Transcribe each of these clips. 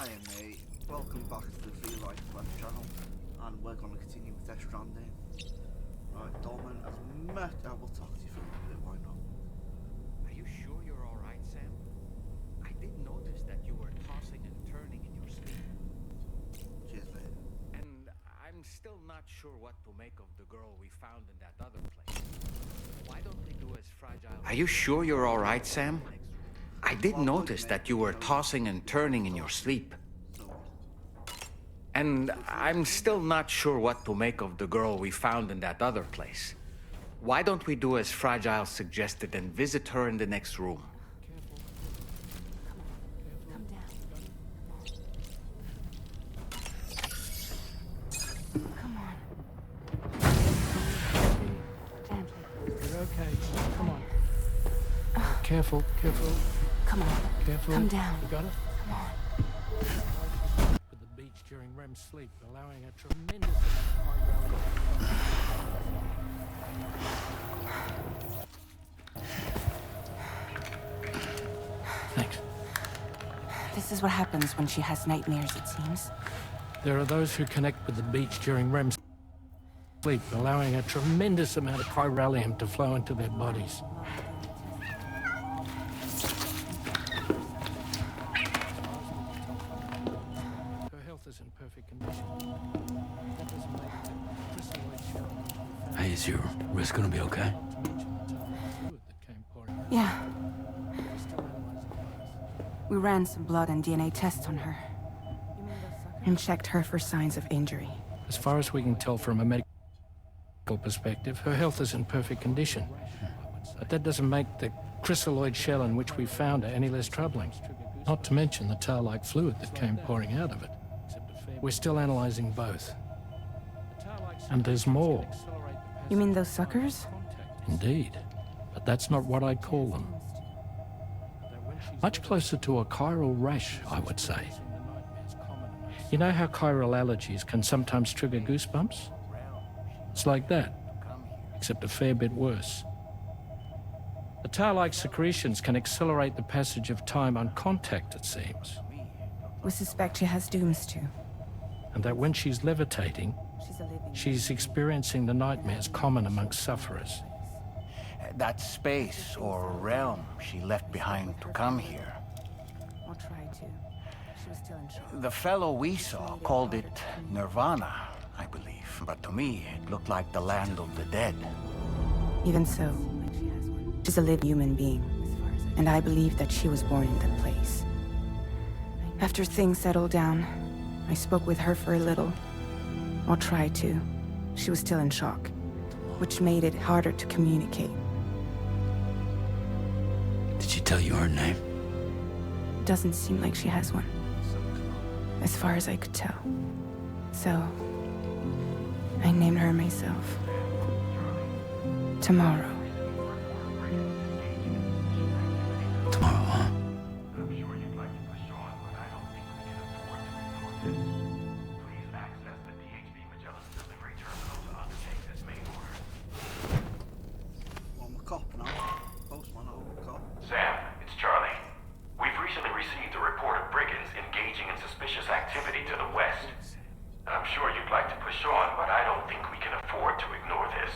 Hi mate, welcome back to the Free Life Web channel, and we're going to continue with Death Stranding. Right, Dolman has met, I will talk to you for a little bit, why not? Are you sure you're alright, Sam? I did notice that you were tossing and turning in your sleep. Cheers mate. And I'm still not sure what to make of the girl we found in that other place. Why don't we do as fragile... Are you sure you're all right, Sam? I did notice that you were tossing and turning in your sleep. And I'm still not sure what to make of the girl we found in that other place. Why don't we do as Fragile suggested and visit her in the next room? Come down. Come on. Gently. You're okay. Come on. Careful, careful. Come on. Careful. Come down. You got it? Come on. With the beach during REM sleep, allowing a tremendous high rally. Thanks. This is what happens when she has nightmares, it seems. There are those who connect with the beach during REM sleep, allowing a tremendous amount of chiralium to flow into their bodies. In perfect condition. Hey, is your wrist gonna be okay? Yeah. We ran some blood and DNA tests on her. And checked her for signs of injury. As far as we can tell from a medical perspective, her health is in perfect condition. But that doesn't make the crystalloid shell in which we found her any less troubling. Not to mention the tar-like fluid that came pouring out of it. We're still analyzing both. And there's more. You mean those suckers? Indeed. But that's not what I'd call them. Much closer to a chiral rash, I would say. You know how chiral allergies can sometimes trigger goosebumps? It's like that, except a fair bit worse. The tar-like secretions can accelerate the passage of time on contact, it seems. We suspect she has dooms too. And that when she's levitating, she's experiencing the nightmares common amongst sufferers. That space or realm she left behind to come here. I'll try to. She was still in shock. The fellow we saw called it Nirvana, I believe. But to me, it looked like the land of the dead. Even so, she's a living human being. And I believe that she was born in that place. After things settled down, I spoke with her for a little. Or tried to. She was still in shock, which made it harder to communicate. Did she tell you her name? Doesn't seem like she has one. As far as I could tell. So, I named her myself. Tomorrow. Tomorrow, huh? Sam, it's Charlie. We've recently received a report of brigands engaging in suspicious activity to the west. I'm sure you'd like to push on, but I don't think we can afford to ignore this.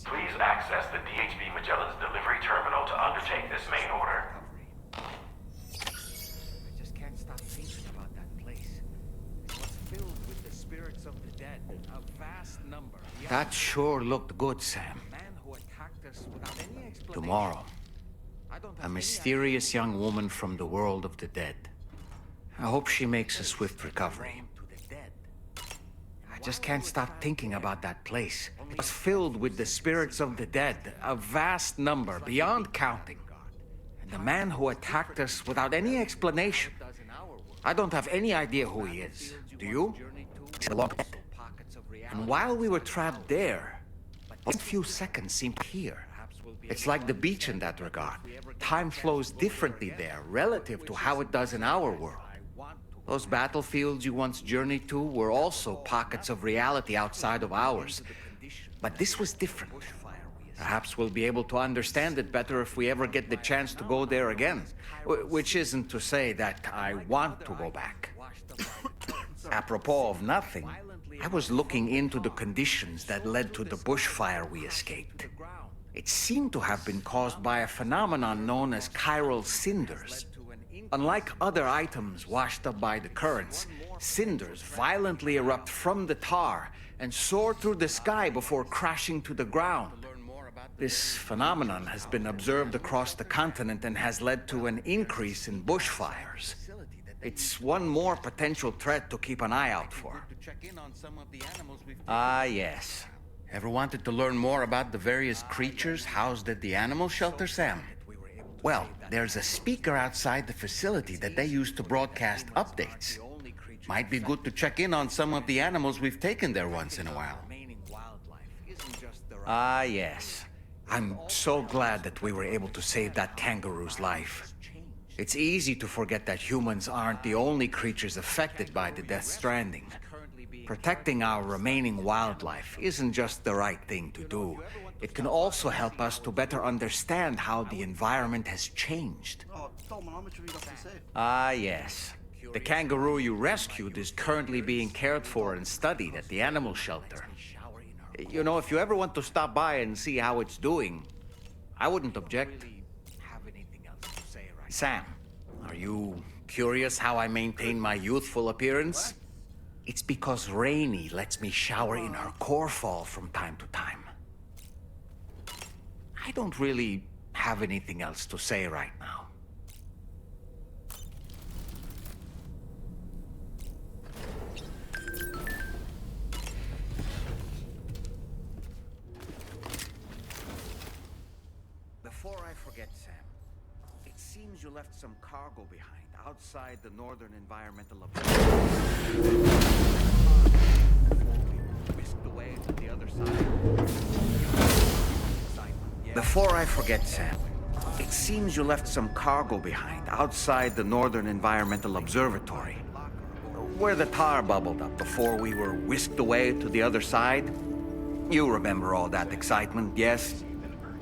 Please access the DHB Magellan's delivery terminal to undertake this main order. I just can't stop thinking about that place. It was filled with the spirits of the dead, a vast number. That sure looked good, Sam. Man who attacked us without any explanation. Tomorrow, I don't a have any mysterious young woman from the world of the dead. I hope she makes a swift recovery. to the dead. I just can't stop thinking about that place. It was filled with the spirits of the dead, a vast number, beyond counting. And the man who attacked us without any explanation. I don't have any idea who he is. Do you? He's long dead. And while we were trapped there, a few seconds seemed here. It's like the beach in that regard. Time flows differently there, relative to how it does in our world. Those battlefields you once journeyed to were also pockets of reality outside of ours. But this was different. Perhaps we'll be able to understand it better if we ever get the chance to go there again. Which isn't to say that I want to go back. Apropos of nothing, I was looking into the conditions that led to the bushfire we escaped. It seemed to have been caused by a phenomenon known as chiral cinders. Unlike other items washed up by the currents, cinders violently erupt from the tar and soar through the sky before crashing to the ground. This phenomenon has been observed across the continent and has led to an increase in bushfires. It's one more potential threat to keep an eye out for. Ah, yes. Ever wanted to learn more about the various creatures housed at the animal shelter, Sam? Well, there's a speaker outside the facility that they use to broadcast updates. Might be good to check in on some of the animals we've taken there once in a while. Ah, yes. I'm so glad that we were able to save that kangaroo's life. It's easy to forget that humans aren't the only creatures affected by the Death Stranding. Protecting our remaining wildlife isn't just the right thing to do. It can also help us to better understand how the environment has changed. Oh, Dolman, how much have you got to say? Ah, yes. The kangaroo you rescued is currently being cared for and studied at the animal shelter. You know, if you ever want to stop by and see how it's doing, I wouldn't object. Sam, are you curious how I maintain my youthful appearance? It's because Rainey lets me shower in her core fall from time to time. I don't really have anything else to say right now. Before I forget, Sam, it seems you left some cargo behind outside the Northern Environmental Observatory. Whisked away to the other side. Before I forget, Sam, it seems you left some cargo behind outside the Northern Environmental Observatory, where the tar bubbled up before we were whisked away to the other side. You remember all that excitement, yes?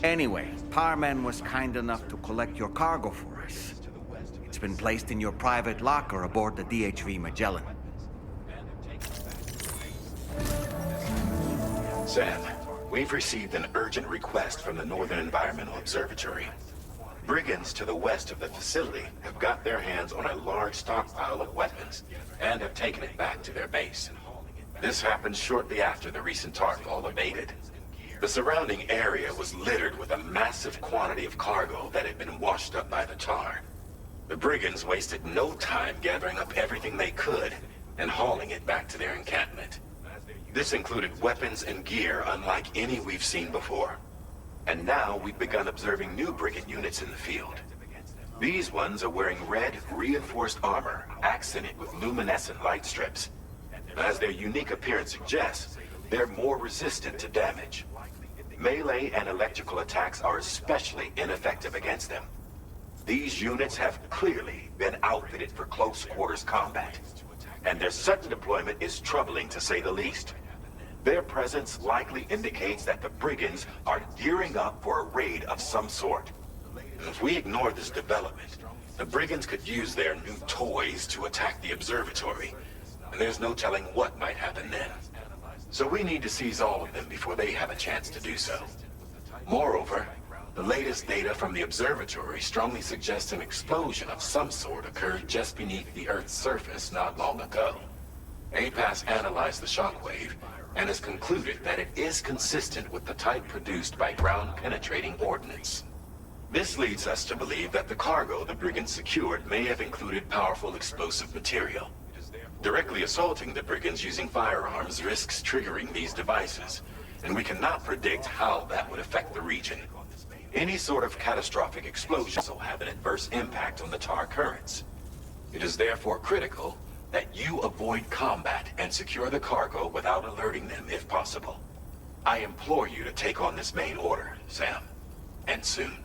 Anyway, Tarman was kind enough to collect your cargo for us. It's been placed in your private locker aboard the DHV Magellan. Sam, we've received an urgent request from the Northern Environmental Observatory. Brigands to the west of the facility have got their hands on a large stockpile of weapons and have taken it back to their base. This happened shortly after the recent tarfall abated. The surrounding area was littered with a massive quantity of cargo that had been washed up by the tar. The brigands wasted no time gathering up everything they could and hauling it back to their encampment. This included weapons and gear unlike any we've seen before. And now we've begun observing new brigand units in the field. These ones are wearing red, reinforced armor, accented with luminescent light strips. As their unique appearance suggests, they're more resistant to damage. Melee and electrical attacks are especially ineffective against them. These units have clearly been outfitted for close quarters combat, and their sudden deployment is troubling to say the least. Their presence likely indicates that the brigands are gearing up for a raid of some sort. If we ignore this development, the brigands could use their new toys to attack the observatory, and there's no telling what might happen then. So we need to seize all of them before they have a chance to do so. Moreover, the latest data from the observatory strongly suggests an explosion of some sort occurred just beneath the Earth's surface not long ago. APAS analyzed the shockwave and has concluded that it is consistent with the type produced by ground-penetrating ordnance. This leads us to believe that the cargo the brigands secured may have included powerful explosive material. Directly assaulting the brigands using firearms risks triggering these devices, and we cannot predict how that would affect the region. Any sort of catastrophic explosion will have an adverse impact on the tar currents. It is therefore critical that you avoid combat and secure the cargo without alerting them if possible. I implore you to take on this main order, Sam, and soon.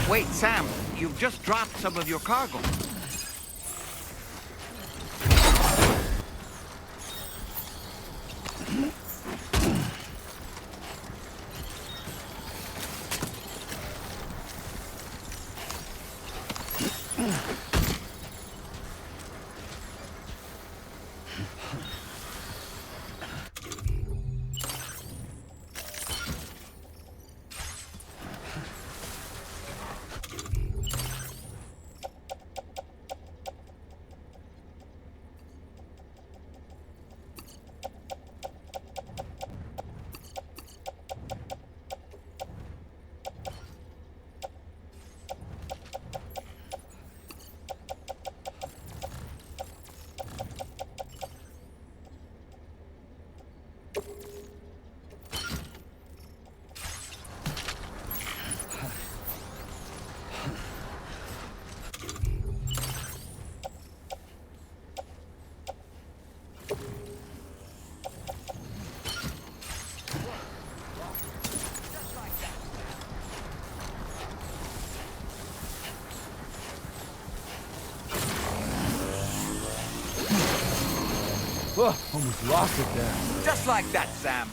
Wait, Sam, you've just dropped some of your cargo. Whoa, almost lost it there. Just like that, Sam.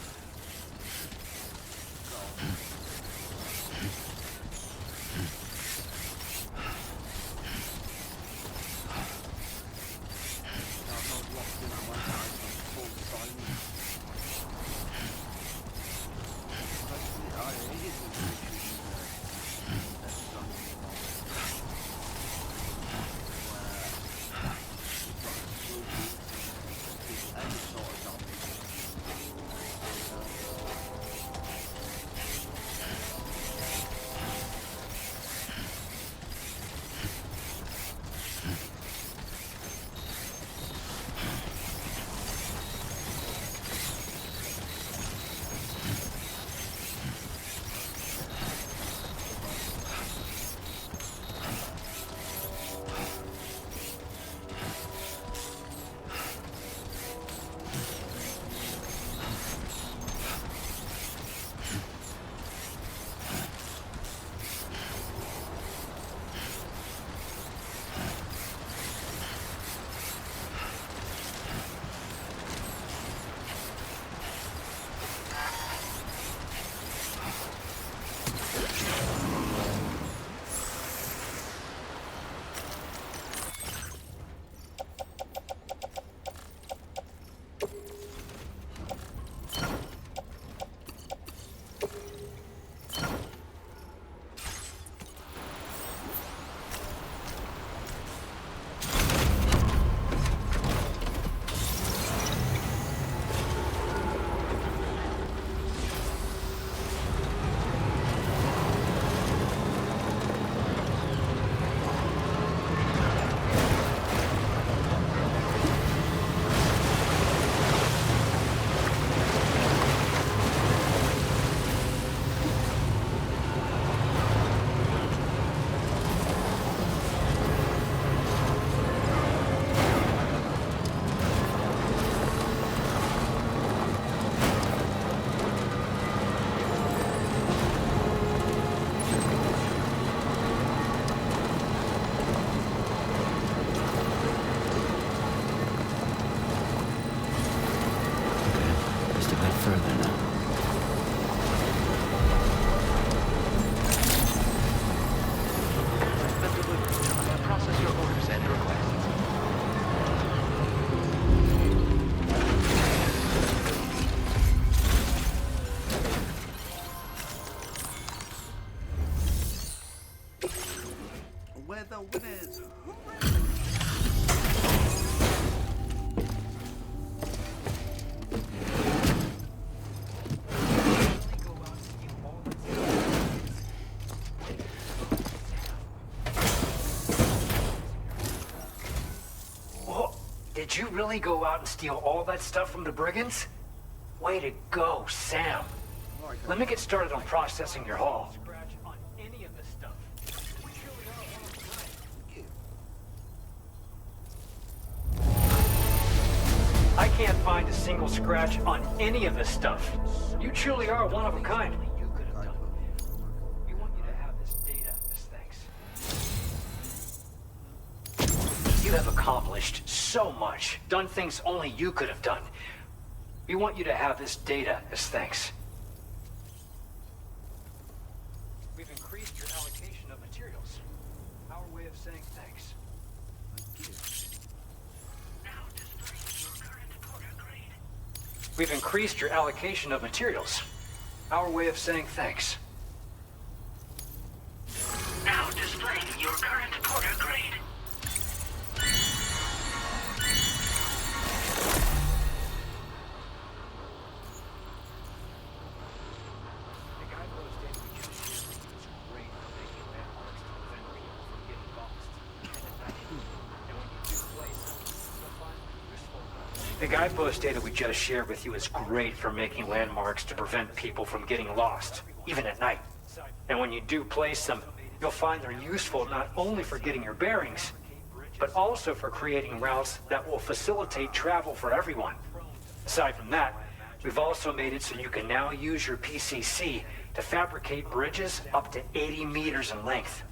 We're the winners. Whoa, did you really go out and steal all that stuff from the brigands? Way to go, Sam. Let me get started on processing your haul. I can't find a single scratch on any of this stuff. You truly are one of a kind. We want you to have this data, this thing, have accomplished so much, done things only you could have done. We want you to have this data as thanks. We've increased your allocation of materials. Our way of saying thanks. We've increased your allocation of materials. Our way of saying thanks. Now displaying your current Porter grade. The guidepost data we just shared with you is great for making landmarks to prevent people from getting lost, even at night. And when you do place them, you'll find they're useful not only for getting your bearings, but also for creating routes that will facilitate travel for everyone. Aside from that, we've also made it so you can now use your PCC to fabricate bridges up to 80 meters in length.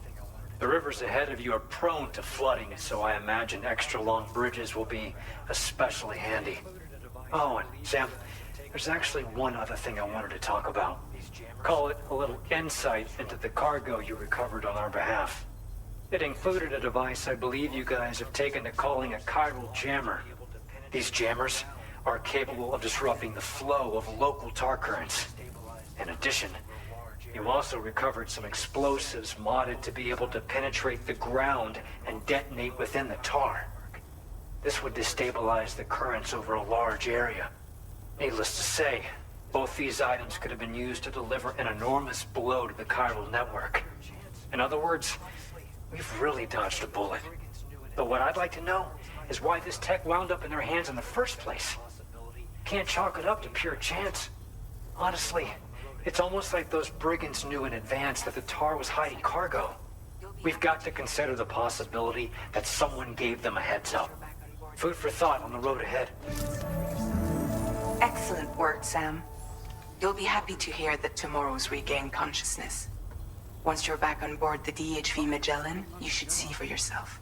The rivers ahead of you are prone to flooding, so I imagine extra long bridges will be especially handy. Oh, and Sam, there's actually one other thing I wanted to talk about. Call it a little insight into the cargo you recovered on our behalf. It included a device I believe you guys have taken to calling a chiral jammer. These jammers are capable of disrupting the flow of local tar currents. In addition, you also recovered some explosives modded to be able to penetrate the ground and detonate within the tar. This would destabilize the currents over a large area. Needless to say, both these items could have been used to deliver an enormous blow to the chiral network. In other words, we've really dodged a bullet. But what I'd like to know is why this tech wound up in their hands in the first place. Can't chalk it up to pure chance. Honestly, it's almost like those brigands knew in advance that the tar was hiding cargo. We've got to consider the possibility that someone gave them a heads up. Food for thought on the road ahead. Excellent work, Sam. You'll be happy to hear that tomorrow's regained consciousness. Once you're back on board the DHV Magellan, you should see for yourself.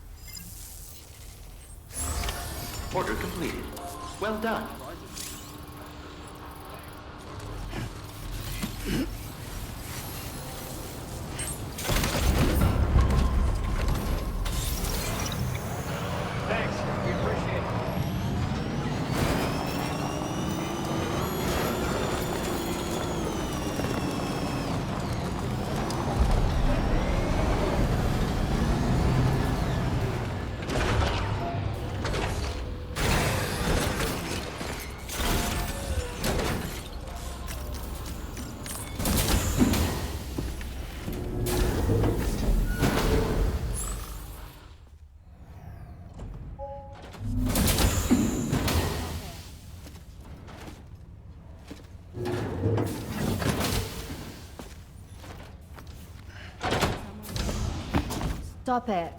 Order completed. Well done. Thanks. We appreciate it. Stop it.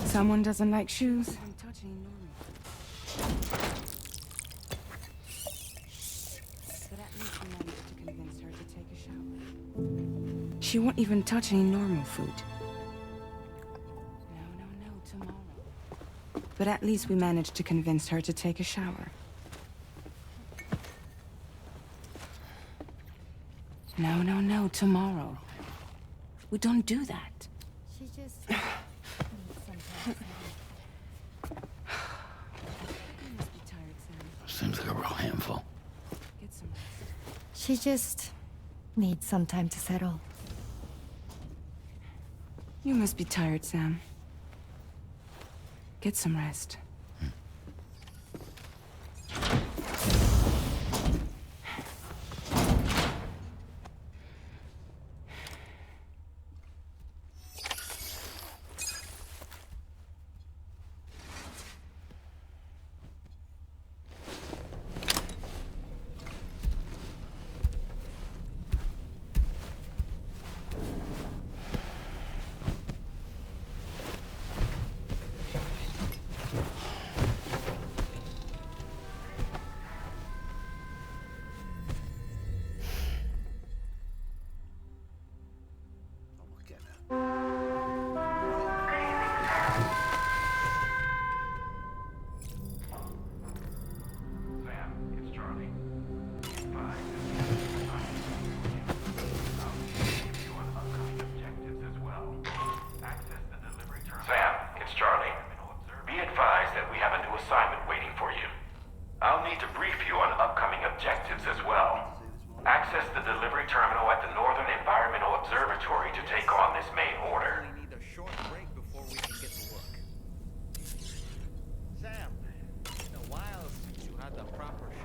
Someone doesn't like shoes. She won't even touch any normal food. No, tomorrow. But at least we managed to convince her to take a shower. No, tomorrow. We don't do that. She just... Seems like a real handful. Get some rest. She just needs some time to settle. You must be tired, Sam. Get some rest.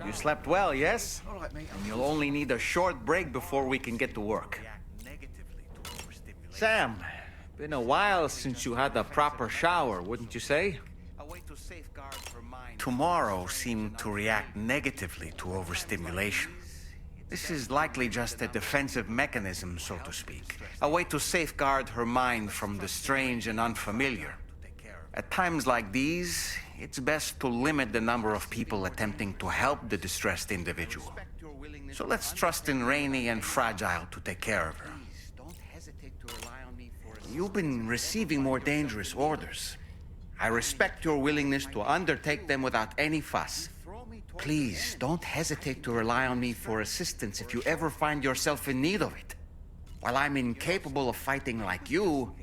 You slept well, yes? All right, mate. And you'll only need a short break before we can get to work. Sam, been a while since you had a proper shower, wouldn't you say? Tomorrow seemed to react negatively to overstimulation. This is likely just a defensive mechanism, so to speak. A way to safeguard her mind from the strange and unfamiliar. At times like these, it's best to limit the number of people attempting to help the distressed individual. So let's trust in Rainey and Fragile to take care of her. You've been receiving more dangerous orders. I respect your willingness to undertake them without any fuss. Please, don't hesitate to rely on me for assistance if you ever find yourself in need of it. While I'm incapable of fighting like you,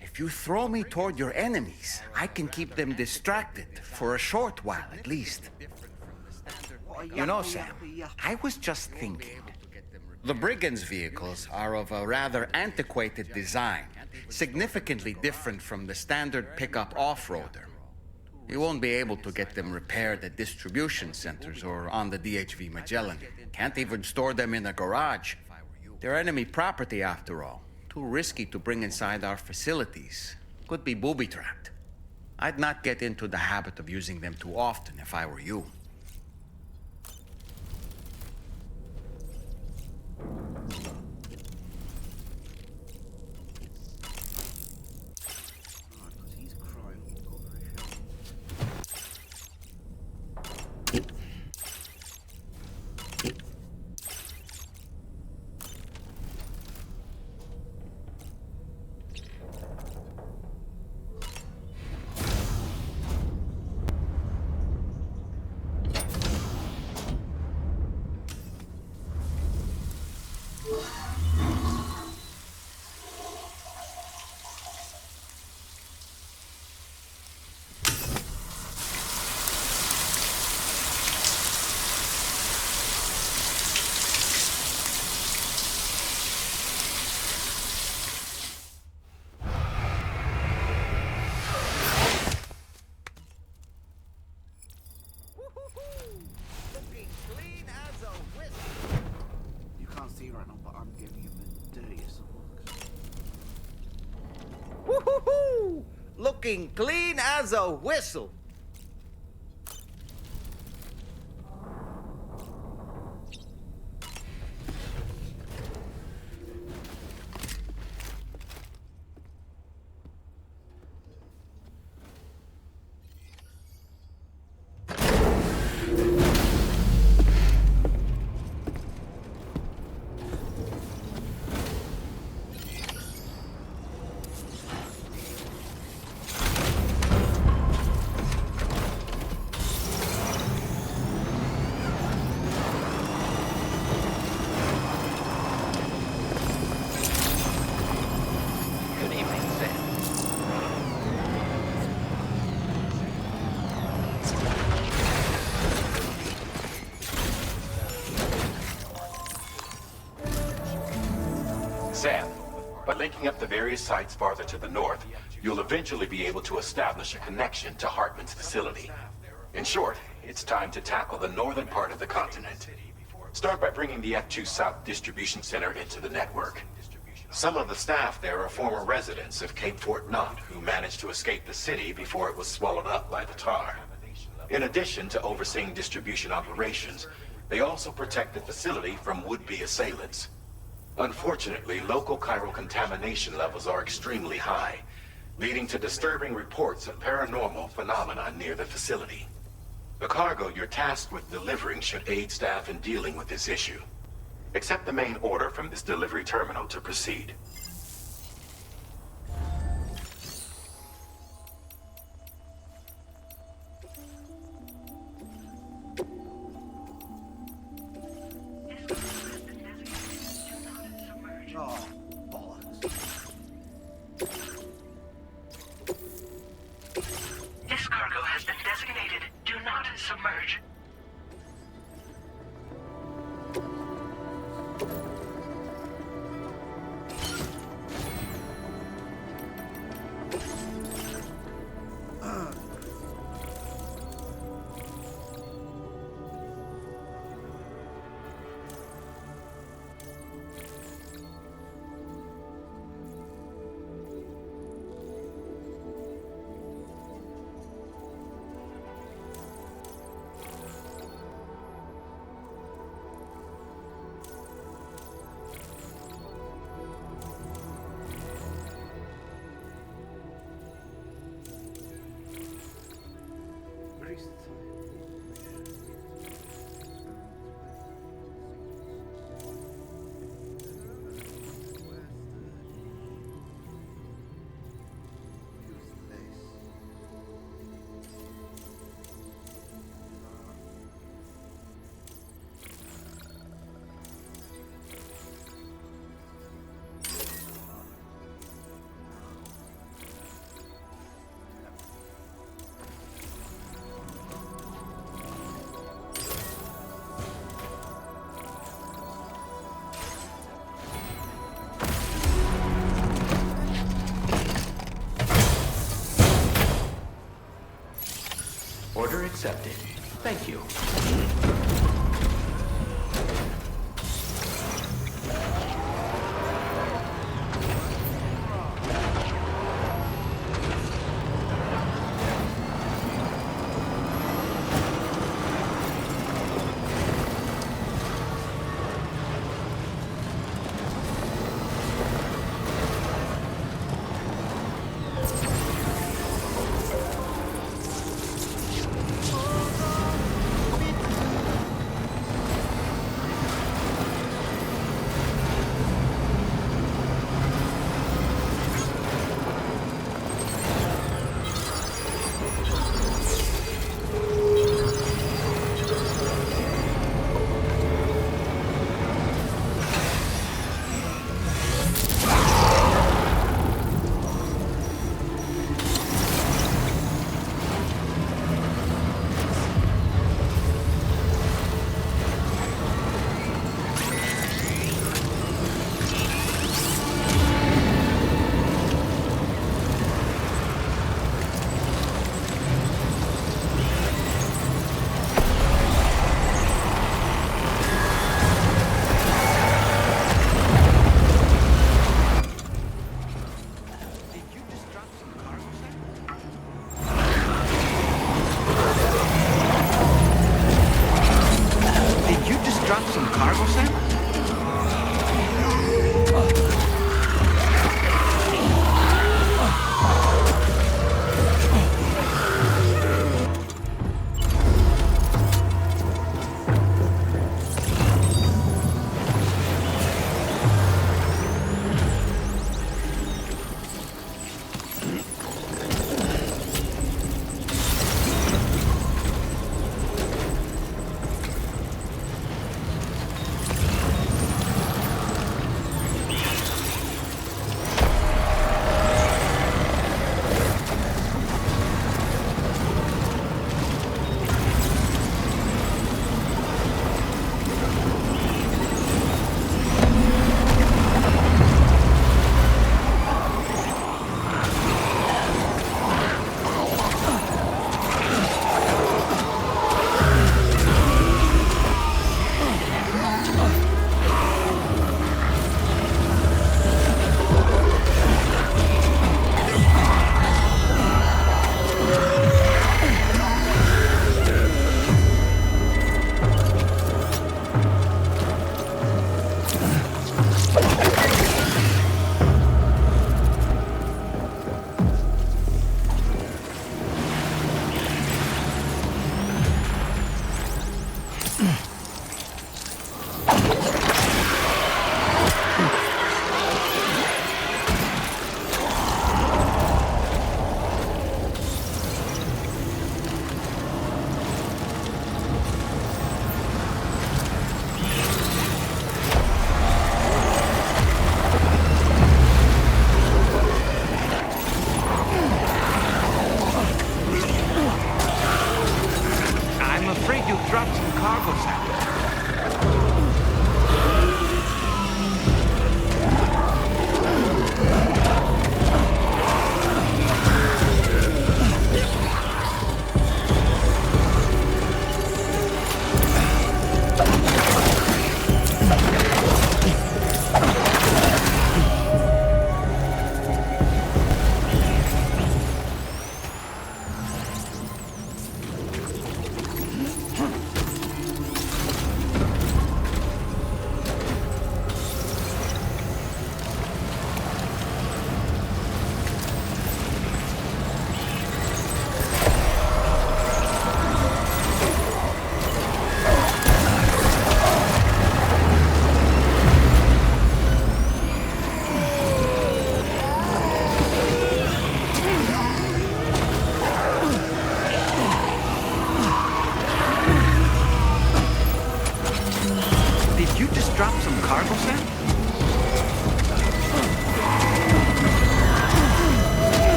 if you throw me toward your enemies, I can keep them distracted for a short while at least. You know, Sam, I was just thinking. The Brigands' vehicles are of a rather antiquated design, significantly different from the standard pickup off-roader. You won't be able to get them repaired at distribution centers or on the DHV Magellan. Can't even store them in a garage. They're enemy property after all. Too risky to bring inside our facilities. Could be booby-trapped. I'd not get into the habit of using them too often if I were you. You can't see right now, but I'm giving him the dirtiest of looks. Woo-hoo-hoo! Looking clean as a whistle. Sam, by linking up the various sites farther to the north, you'll eventually be able to establish a connection to Hartman's facility. In short, it's time to tackle the northern part of the continent. Start by bringing the F2 South Distribution Center into the network. Some of the staff there are former residents of Cape Fort Knot who managed to escape the city before it was swallowed up by the tar. In addition to overseeing distribution operations, they also protect the facility from would-be assailants. Unfortunately, local chiral contamination levels are extremely high, leading to disturbing reports of paranormal phenomena near the facility. The cargo you're tasked with delivering should aid staff in dealing with this issue. Accept the main order from this delivery terminal to proceed. Oh, bollocks. This cargo has been designated Do Not Submerge. accepted. Thank you.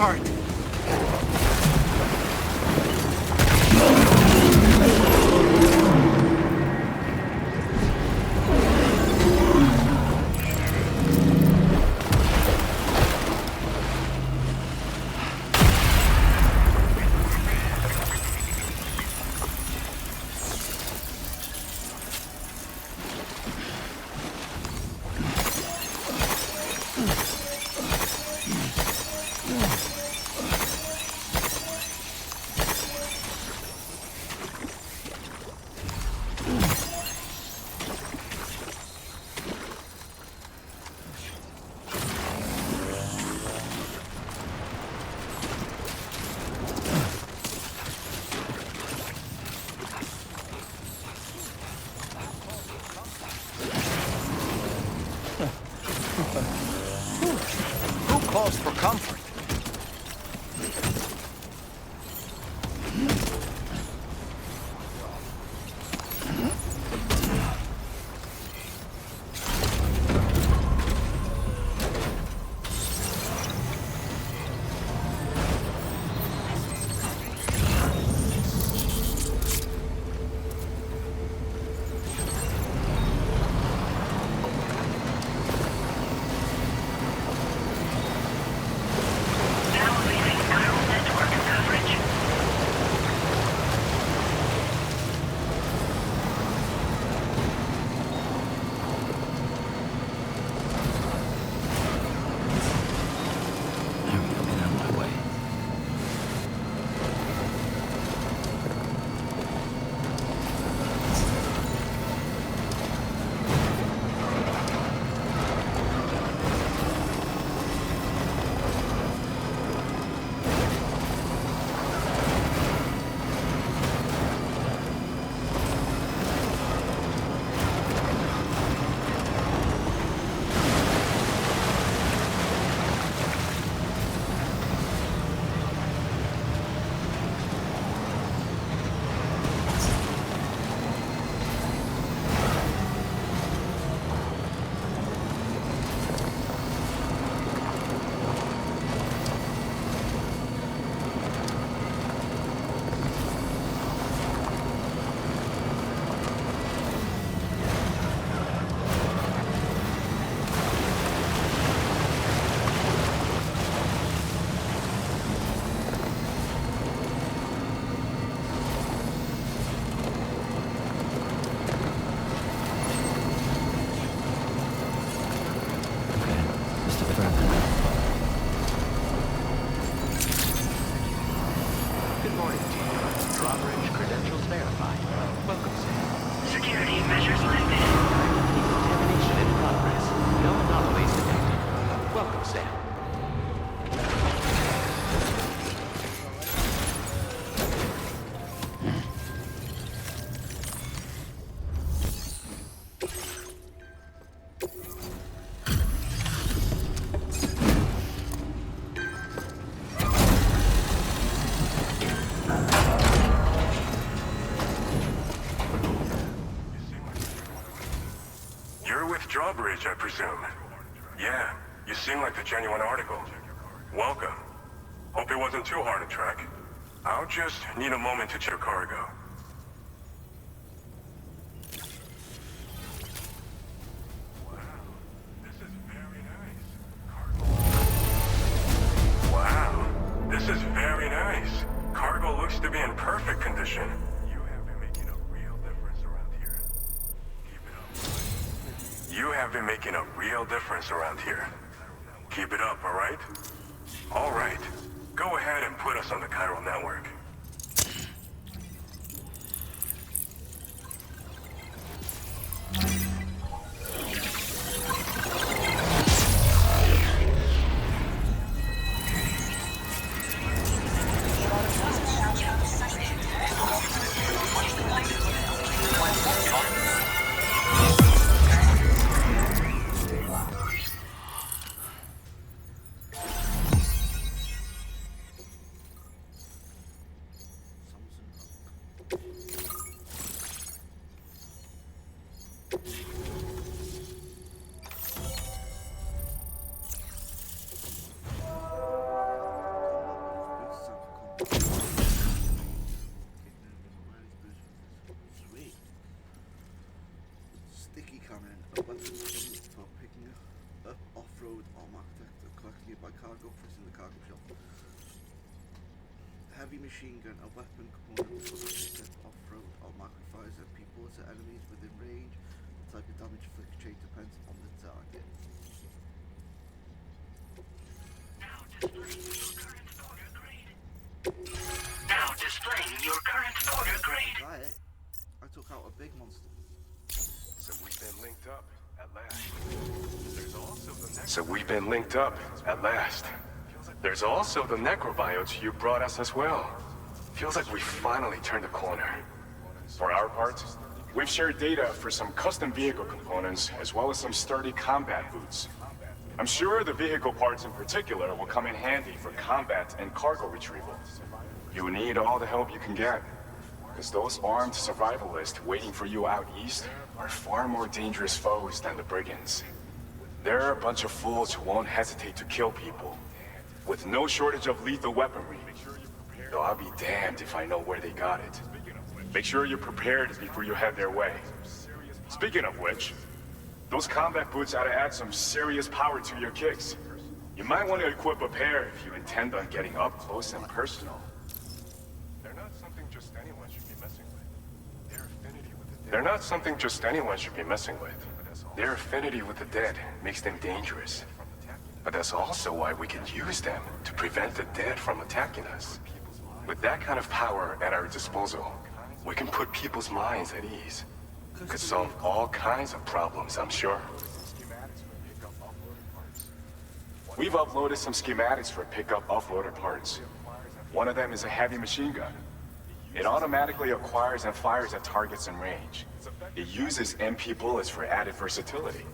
heart. Who calls for comfort? Drawbridge, I presume. Yeah, you seem like the genuine article. Welcome. Hope it wasn't too hard to track. I'll just need a moment to check cargo. Wow, this is very nice. Cargo looks to be in perfect condition. You have been making a real difference around here. Keep it up. You have been making a real difference around here. Keep it up, all right? All right. Go ahead and put us on the chiral network. Sweet. Sticky cannon, a weapon for picking up off-road or market or collecting it by cargo, pressing the cargo shelf. Heavy machine gun, a weapon component for pick up off-road or market fires at people to enemies within range. The type of damage fluctuates depends on the target. Now displaying your current order grade. Right, I took out a big monster. So we've been linked up at last. There's also the necrobiotes you brought us as well. Feels like we finally turned the corner. For our part, we've shared data for some custom vehicle components as well as some sturdy combat boots. I'm sure the vehicle parts in particular will come in handy for combat and cargo retrieval. You need all the help you can get, because those armed survivalists waiting for you out east are far more dangerous foes than the brigands. They're a bunch of fools who won't hesitate to kill people, with no shortage of lethal weaponry. Though I'll be damned if I know where they got it. Make sure you're prepared before you head their way. Speaking of which, those combat boots ought to add some serious power to your kicks. You might want to equip a pair if you intend on getting up close and personal. They're not something just anyone should be messing with. Their affinity with the dead makes them dangerous. But that's also why we can use them to prevent the dead from attacking us. With that kind of power at our disposal, we can put people's minds at ease. Could solve all kinds of problems, I'm sure. We've uploaded some schematics for pickup offloader parts. One of them is a heavy machine gun. It automatically acquires and fires at targets in range. It uses MP bullets for added versatility.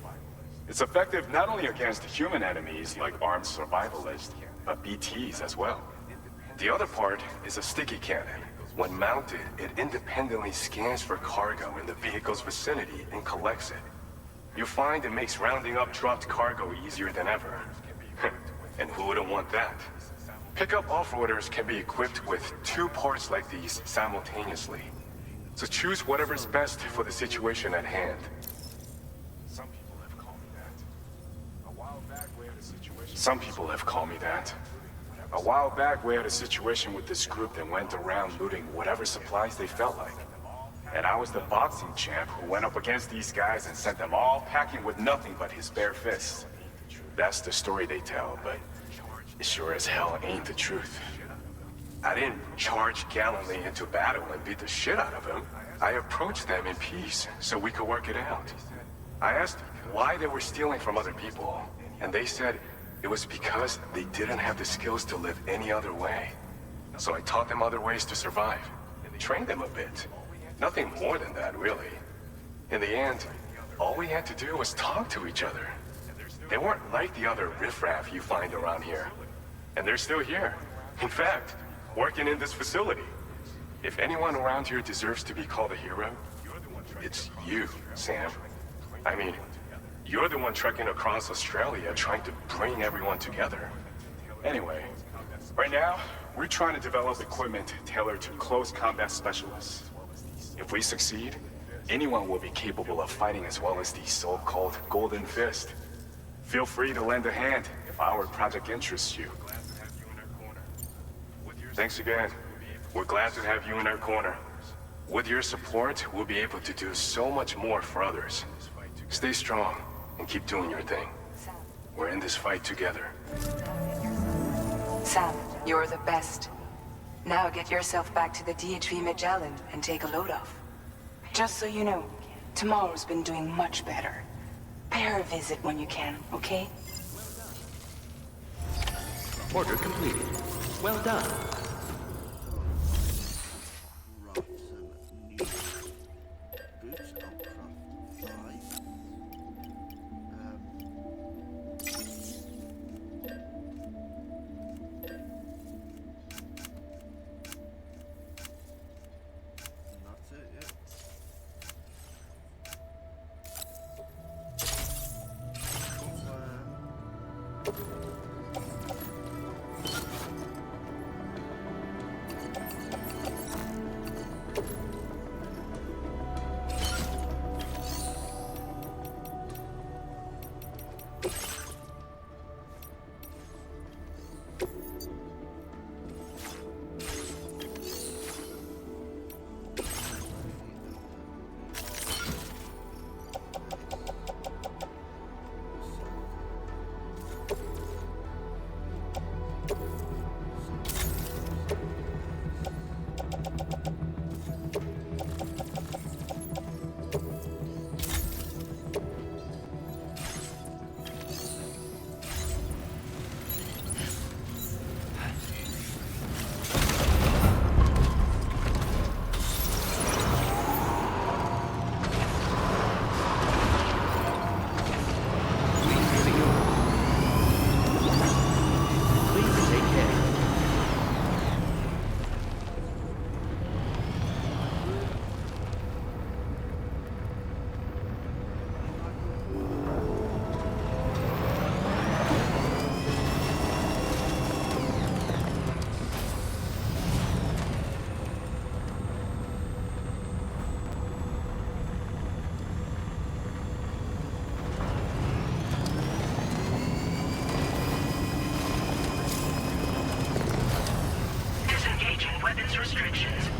It's effective not only against human enemies like armed survivalists, but BTs as well. The other part is a sticky cannon. When mounted, it independently scans for cargo in the vehicle's vicinity and collects it. You'll find it makes rounding up dropped cargo easier than ever. And who wouldn't want that? Pickup off-roaders can be equipped with 2 parts like these simultaneously. So choose whatever's best for the situation at hand. Some people have called me that. A while back we had a situation with this group that went around looting whatever supplies they felt like. And I was the boxing champ who went up against these guys and sent them all packing with nothing but his bare fists. That's the story they tell, but it sure as hell ain't the truth. I didn't charge gallantly into battle and beat the shit out of them. I approached them in peace so we could work it out. I asked why they were stealing from other people, and they said it was because they didn't have the skills to live any other way. So I taught them other ways to survive, trained them a bit. Nothing more than that, really. In the end, all we had to do was talk to each other. They weren't like the other riffraff you find around here. And they're still here. In fact, working in this facility. If anyone around here deserves to be called a hero, it's you, Sam. I mean, you're the one trekking across Australia trying to bring everyone together. Anyway, right now, we're trying to develop equipment tailored to close combat specialists. If we succeed, anyone will be capable of fighting as well as the so-called Golden Fist. Feel free to lend a hand if our project interests you. Thanks again. We're glad to have you in our corner. With your support, we'll be able to do so much more for others. Stay strong and keep doing your thing. We're in this fight together. Sam, you're the best. Now get yourself back to the DHV Magellan and take a load off. Just so you know, tomorrow's been doing much better. Pay her a visit when you can, okay? Order completed. Well done.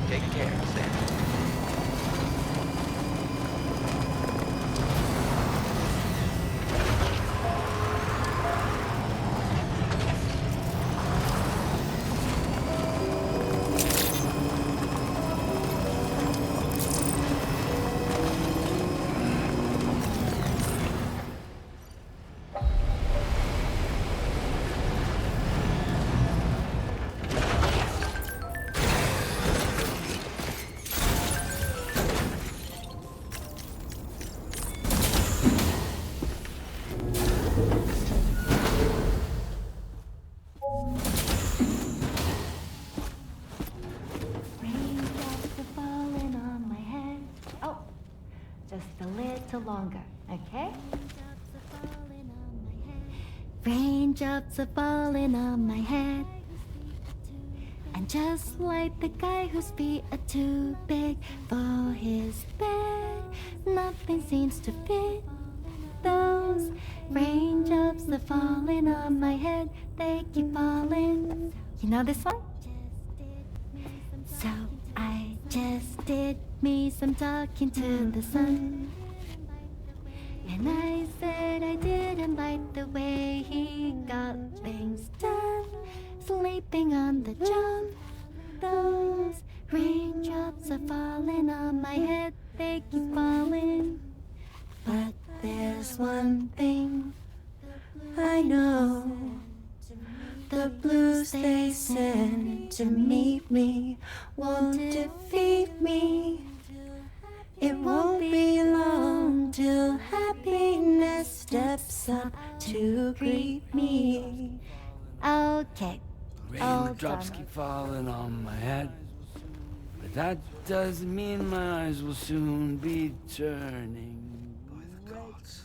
Take care, Sam. Longer, okay? Raindrops are falling on my head. And just like the guy whose feet are too big for his bed, nothing seems to fit. Those raindrops are falling on my head, they keep falling. You know this one? So I just did me some talking to the sun. And I said I didn't like the way he got things done. Sleeping on the job. Those raindrops are falling on my head, they keep falling. But there's one thing I know. The blues they send to meet me won't defeat me. It won't be long till happiness steps up to greet me. Okay. Raindrops keep falling on my head, but that doesn't mean my eyes will soon be turning. By the gods.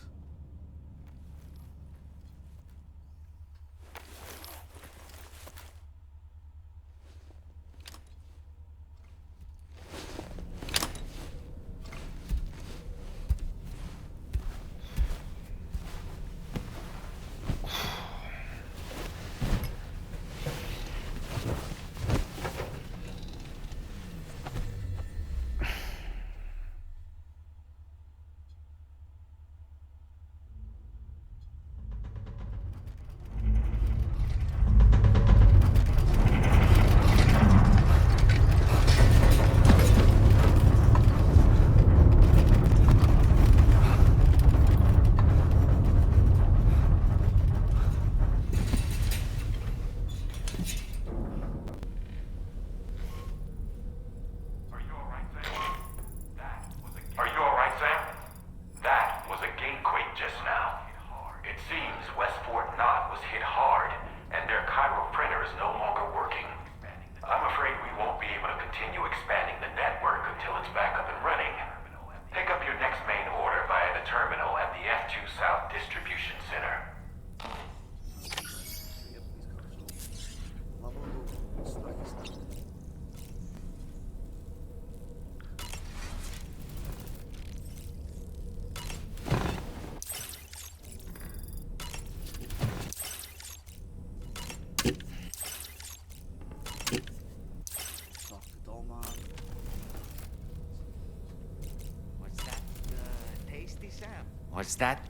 What's that,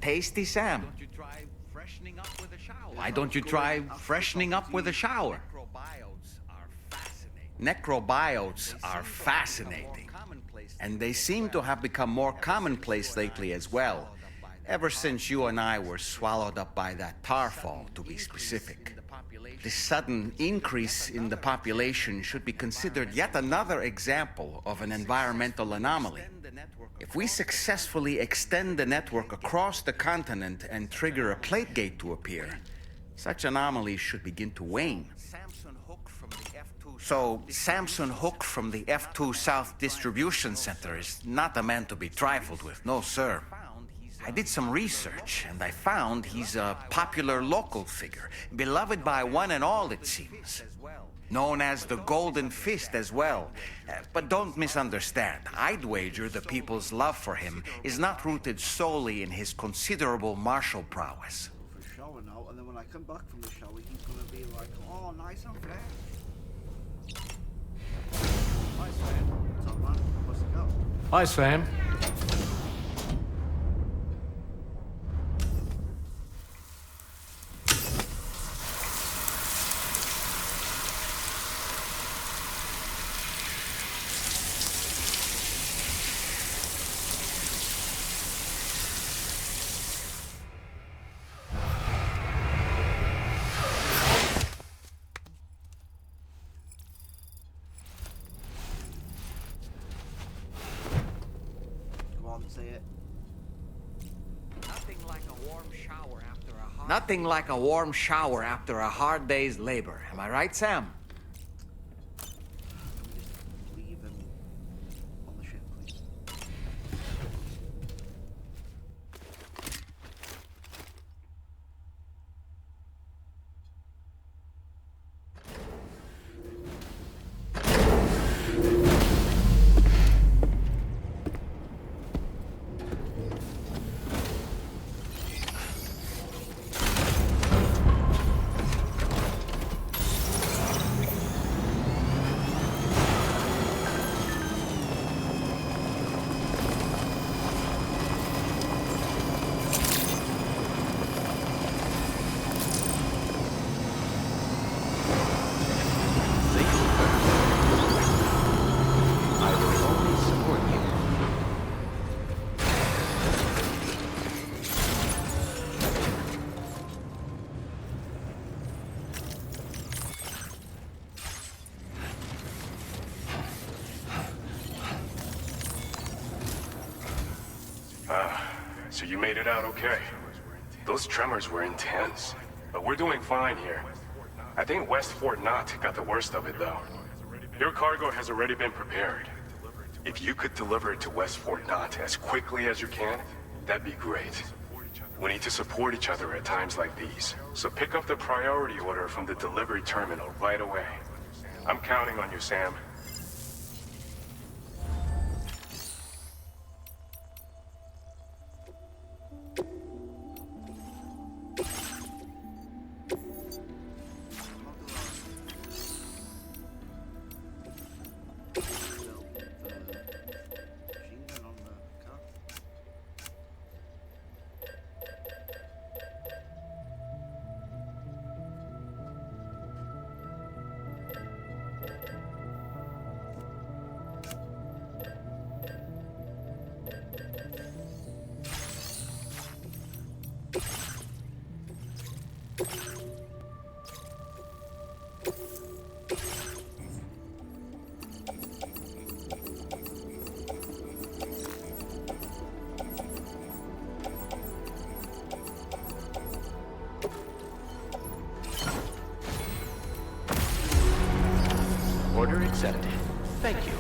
tasty, Sam? Why don't you try freshening up with a shower? Necrobiotes are fascinating. And they seem to have become more commonplace lately as well. Ever since you and I were swallowed up by that tar fall, to be specific. This sudden increase in the population should be considered yet another example of an environmental anomaly. If we successfully extend the network across the continent and trigger a plate gate to appear, such anomalies should begin to wane. So, Samson Hook from the F2 South Distribution Center is not a man to be trifled with, no sir. I did some research, and I found he's a popular local figure, beloved by one and all, it seems. Known as the Golden Fist as well. But don't misunderstand. I'd wager the people's love for him is not rooted solely in his considerable martial prowess. For a shower now, and then when I come back from the shower, he's gonna be like, oh, nice and fresh. What's up, man? What's it go? Hi, Sam. Go on, say it. Nothing like a warm shower after a hard Nothing like a warm shower after a hard day's labor. Am I right, Sam? Leave him on the ship, please. So you made it out okay. Those tremors were intense, but we're doing fine here. I think West Fort Knott got the worst of it, though. Your cargo has already been prepared. If you could deliver it to West Fort Knott as quickly as you can, that'd be great. We need to support each other at times like these, so pick up the priority order from the delivery terminal right away. I'm counting on you, Sam. Order accepted. Thank you.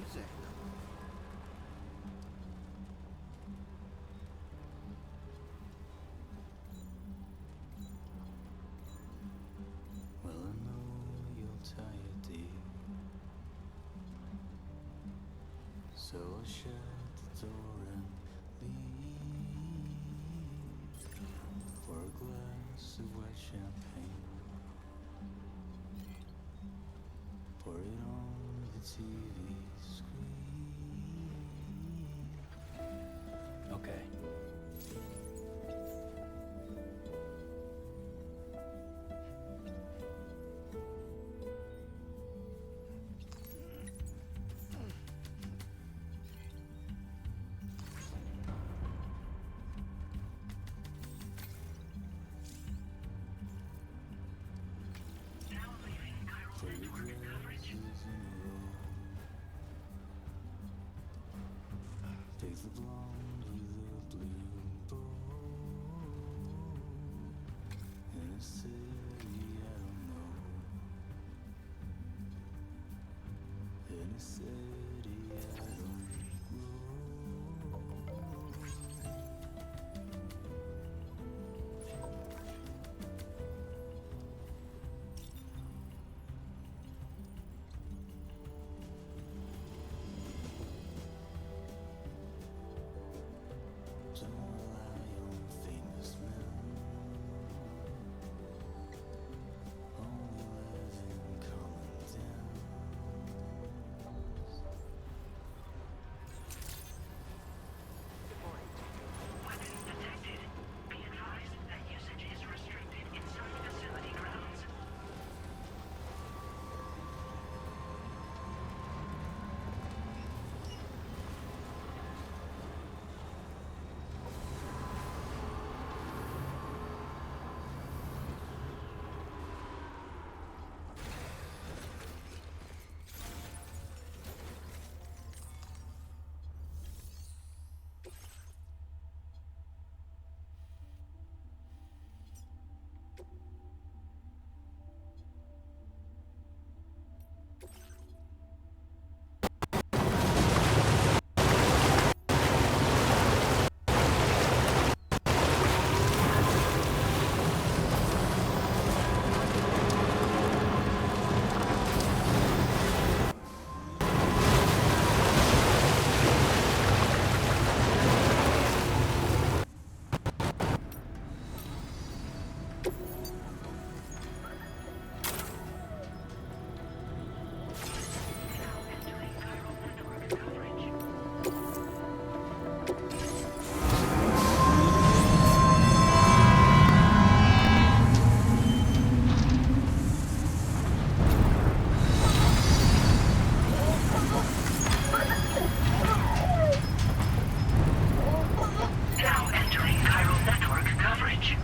music. Well, I know you're tired, dear. So I'll shut the door and leave for a glass of white champagne. Pour it on the TV screen. Okay. Take the blonde with the blue bow. In a city I don't know. In a city I don't know. Don't rely on famous men. Only live in common dens. Weapons detected. Be advised that usage is restricted inside facility grounds. Now entering chiral network coverage.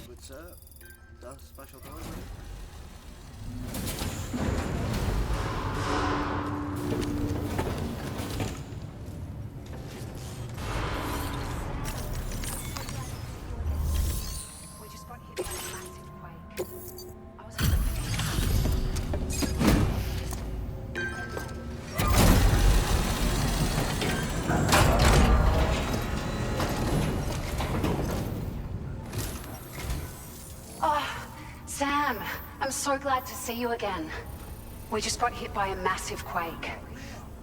Good sir. That's special delivery. We just got hit by a massive quake. I was hoping Sam, I'm so glad to see you again. We just got hit by a massive quake.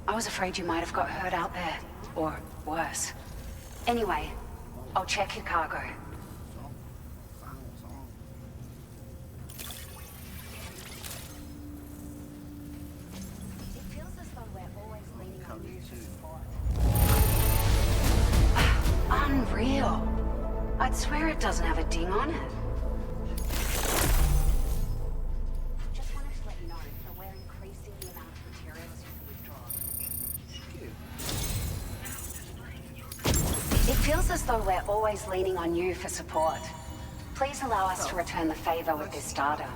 I was afraid you might have got hurt out there, or worse. Anyway, I'll check your cargo. Unreal. I'd swear it doesn't have a ding on it. Just wanted to let you know that we're increasing the amount of materials you can withdraw. It feels as though we're always leaning on you for support. Please allow us to return the favor with this data.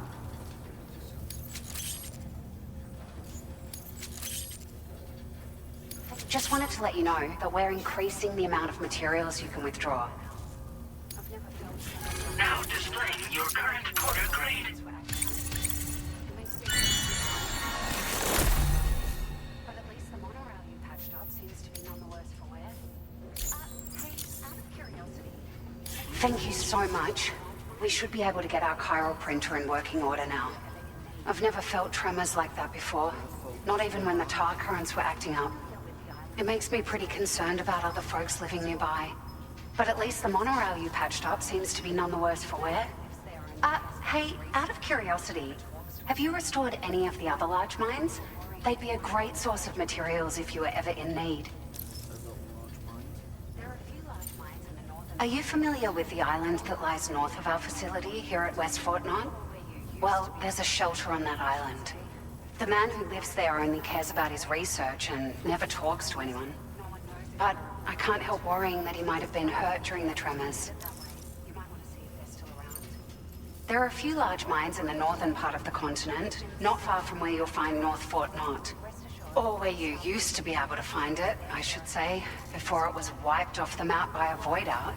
Just wanted to let you know that we're increasing the amount of materials you can withdraw. Now displaying your current order grade. But at least the monorail you patched up seems to be none the worse for wear. Hey, out of curiosity. Thank you so much. We should be able to get our chiral printer in working order now. I've never felt tremors like that before. Not even when the tar currents were acting up. It makes me pretty concerned about other folks living nearby. But at least the monorail you patched up seems to be none the worse for wear. Hey, out of curiosity, have you restored any of the other large mines? They'd be a great source of materials if you were ever in need. Are you familiar with the island that lies north of our facility here at West Fort Knot? Well, there's a shelter on that island. The man who lives there only cares about his research and never talks to anyone. But I can't help worrying that he might have been hurt during the tremors. There are a few large mines in the northern part of the continent, not far from where you'll find North Fort Knot. Or where you used to be able to find it, I should say, before it was wiped off the map by a void out.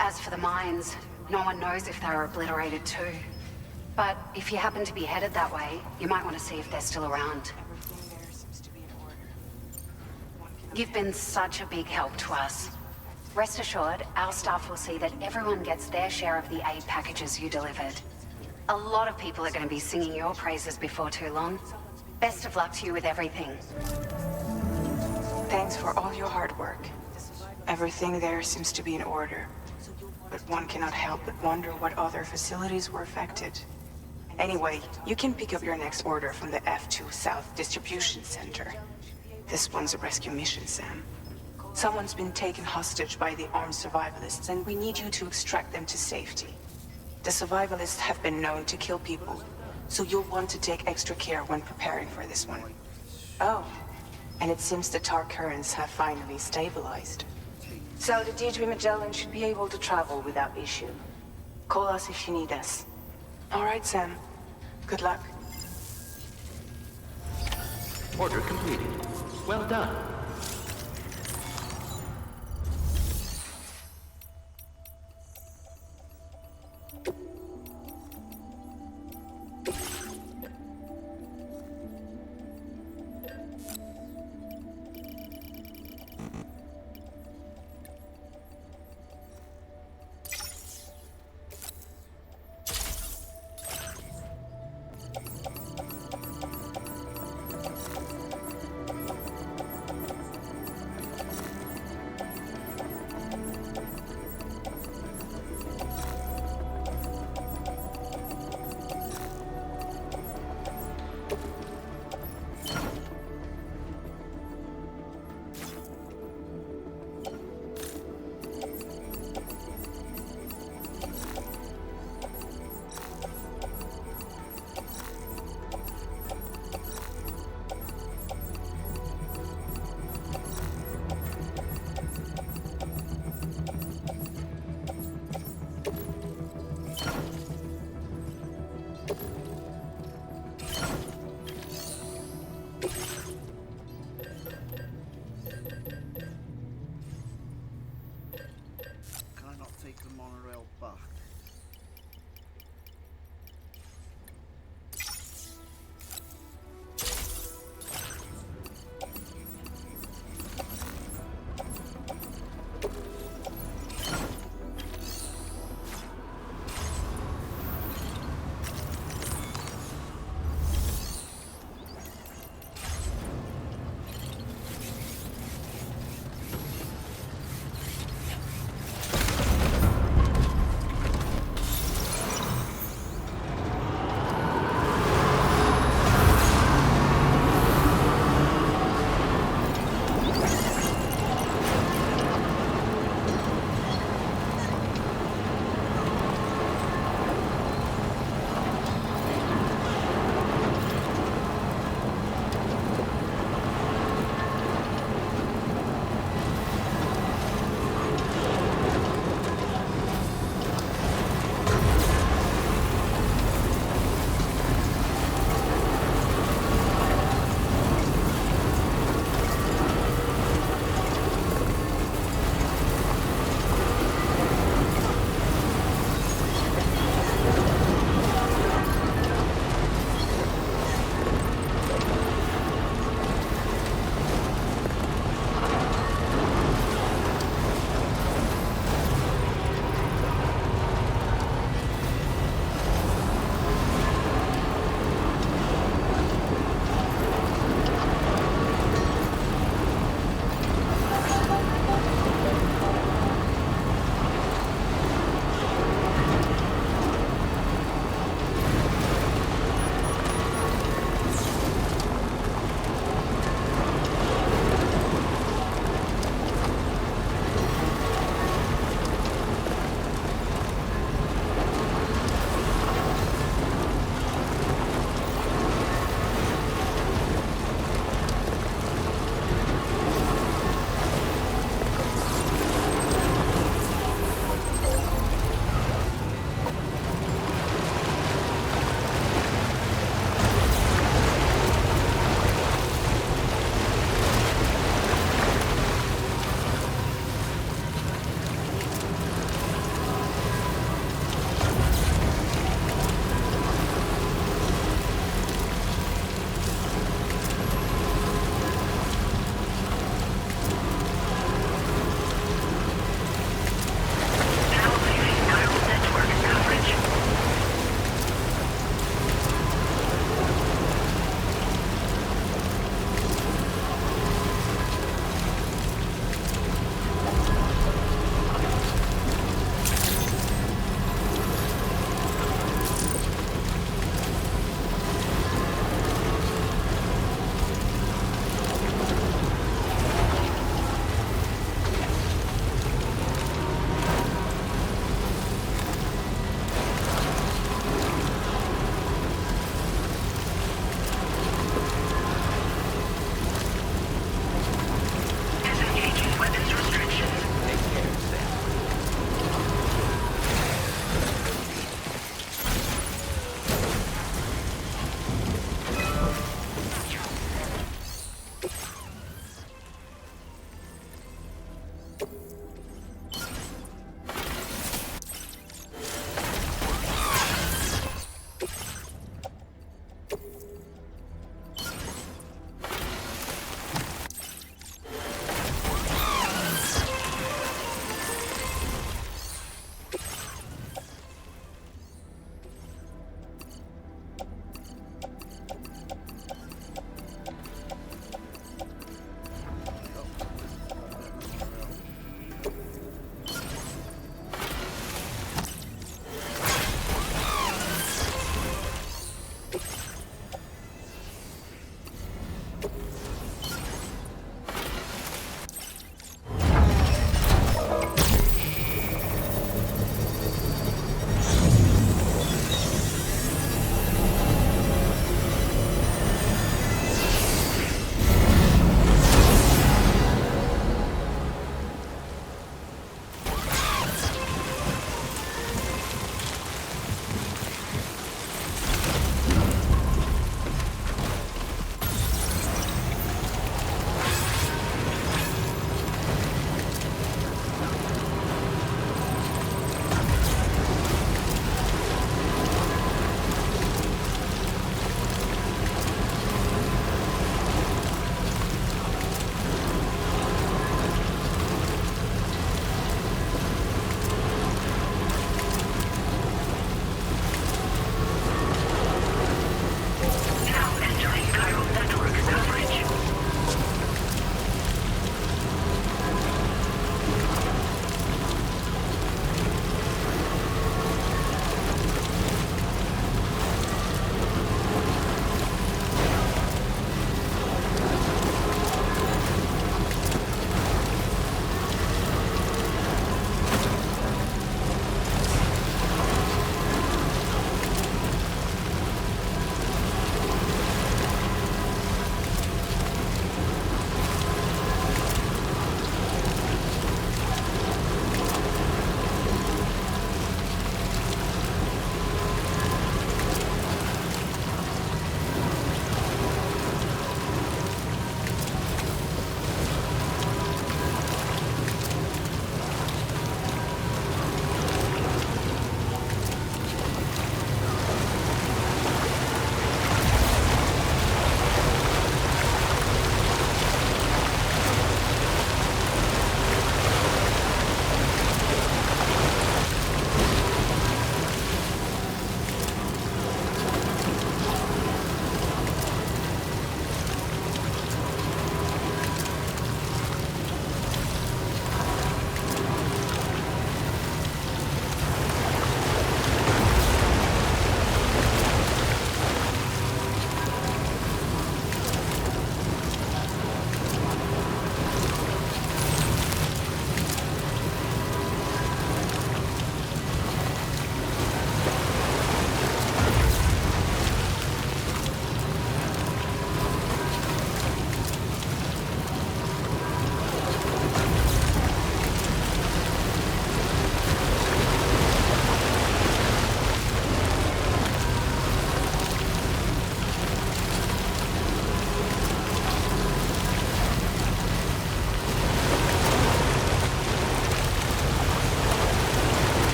As for the mines, no one knows if they were obliterated too. But if you happen to be headed that way, you might want to see if they're still around. You've been such a big help to us. Rest assured, our staff will see that everyone gets their share of the aid packages you delivered. A lot of people are going to be singing your praises before too long. Best of luck to you with everything. Thanks for all your hard work. Everything there seems to be in order. But one cannot help but wonder what other facilities were affected. Anyway, you can pick up your next order from the F2 South Distribution Center. This one's a rescue mission, Sam. Someone's been taken hostage by the armed survivalists, and we need you to extract them to safety. The survivalists have been known to kill people, so you'll want to take extra care when preparing for this one. Oh, and it seems the tar currents have finally stabilized. So the DHV Magellan should be able to travel without issue. Call us if you need us. All right, Sam. Good luck. Order completed. Well done.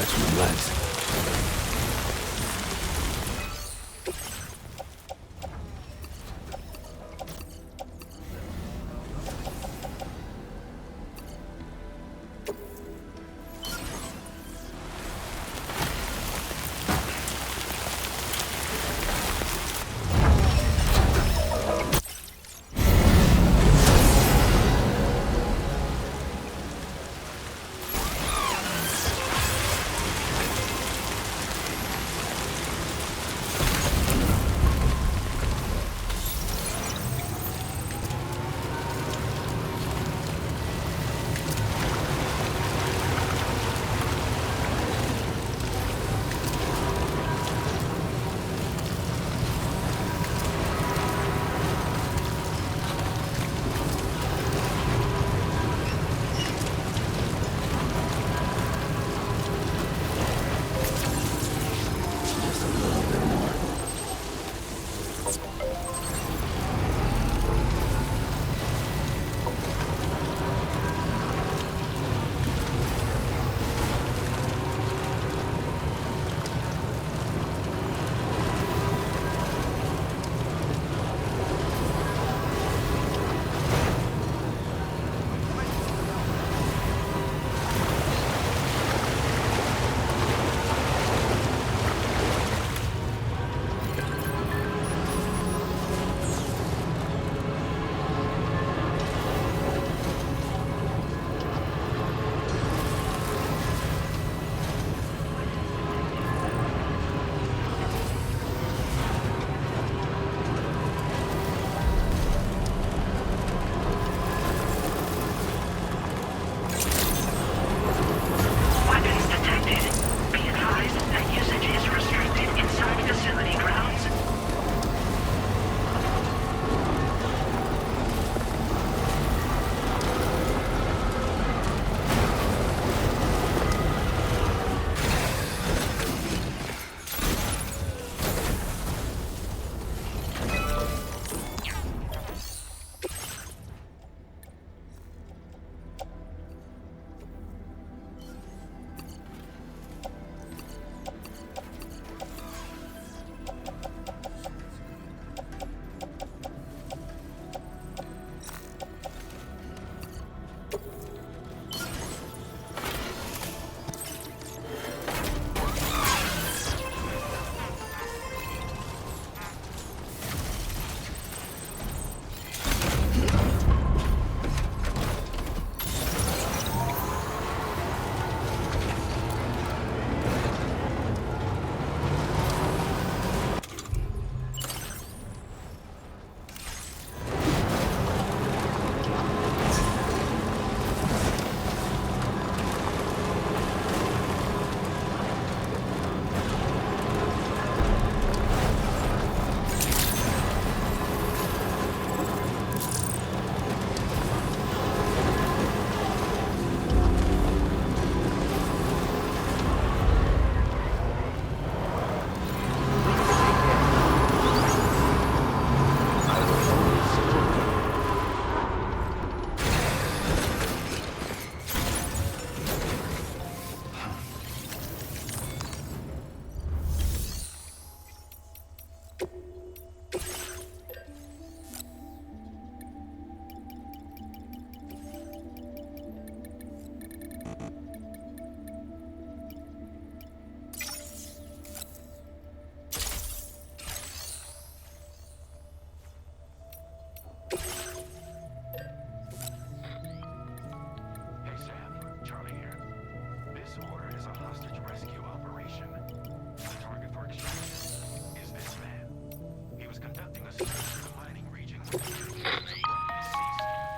stretch my legs.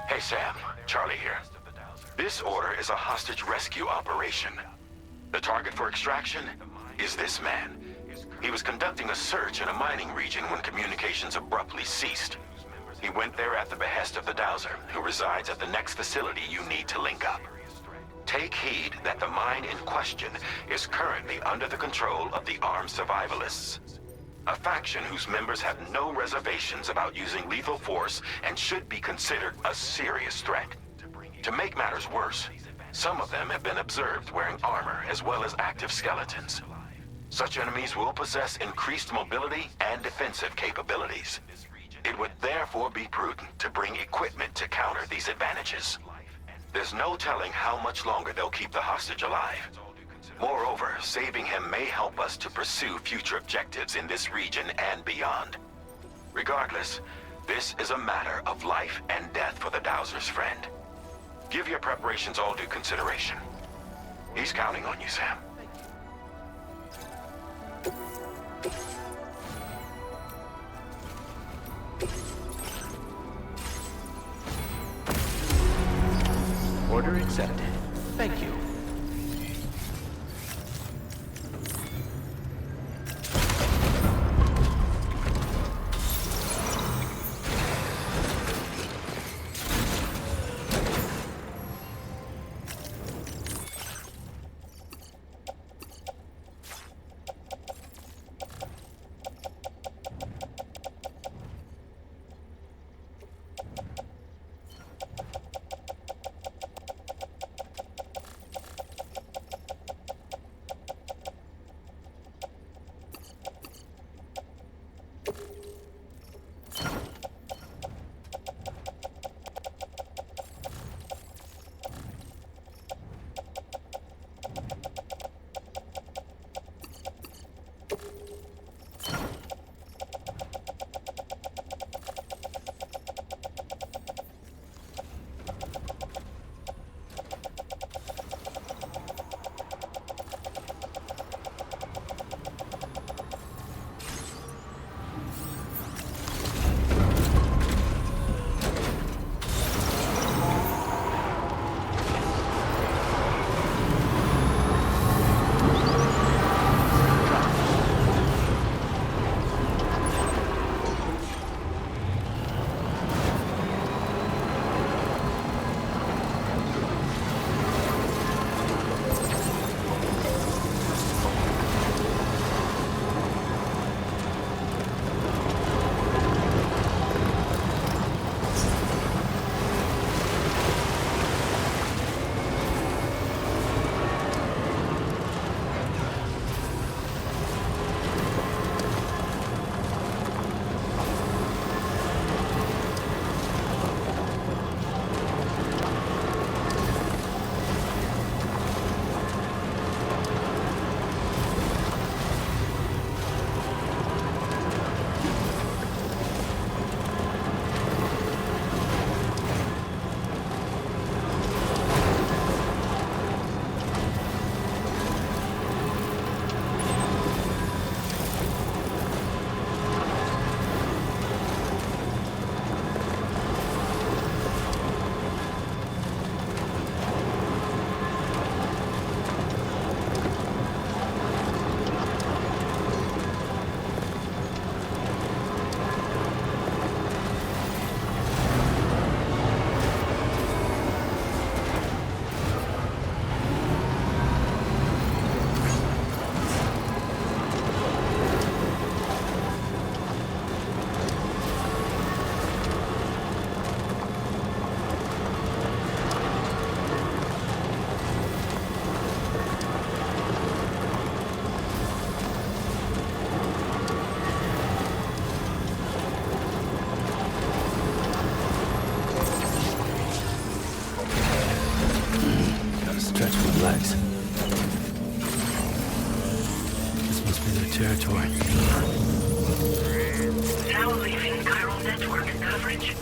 Hey Sam, Charlie here. This order is a hostage rescue operation. The target for extraction is this man. He was conducting a search in a mining region when communications abruptly ceased. He went there at the behest of the Dowser, who resides at the next facility you need to link up. Take heed that the mine in question is currently under the control of the armed survivalists. A faction whose members have no reservations about using lethal force and should be considered a serious threat. To make matters worse, Some of them have been observed wearing armor as well as active skeletons. Such enemies will possess increased mobility and defensive capabilities. It would therefore be prudent to bring equipment to counter these advantages. There's no telling how much longer they'll keep the hostage alive. Moreover, saving him may help us to pursue future objectives in this region and beyond. Regardless, this is a matter of life and death for the Dowser's friend. Give your preparations all due consideration. He's counting on you, Sam. Order accepted. Thank you. legs. This must be their territory. Now leaving chiral network coverage.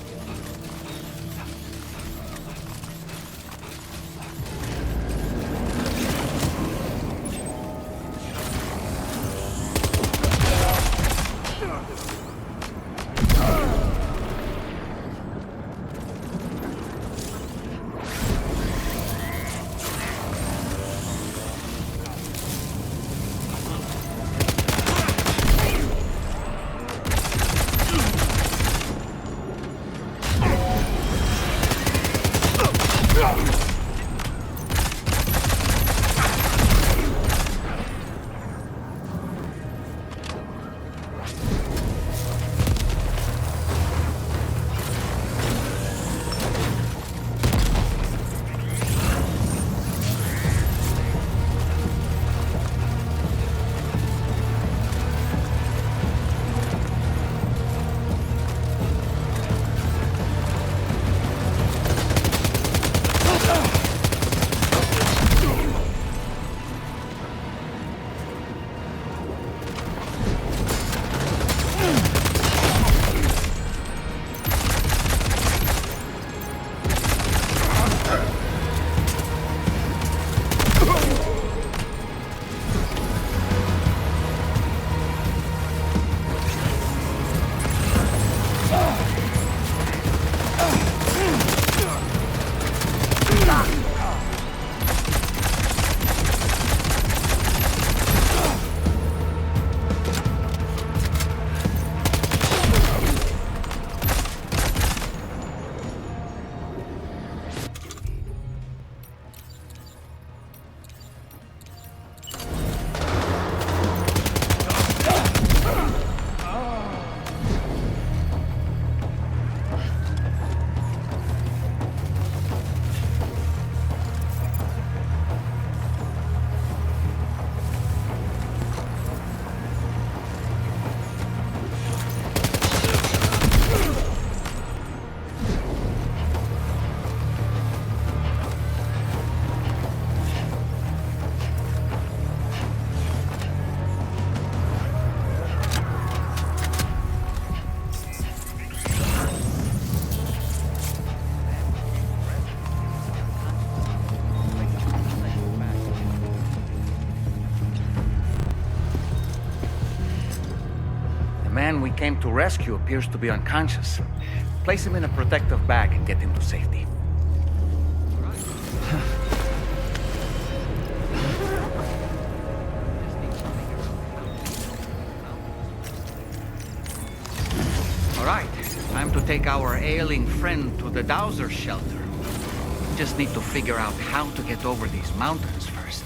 man we came to rescue appears to be unconscious. Place him in a protective bag and get him to safety. All right, time to take our ailing friend to the Dowser shelter. We just need to figure out how to get over these mountains first.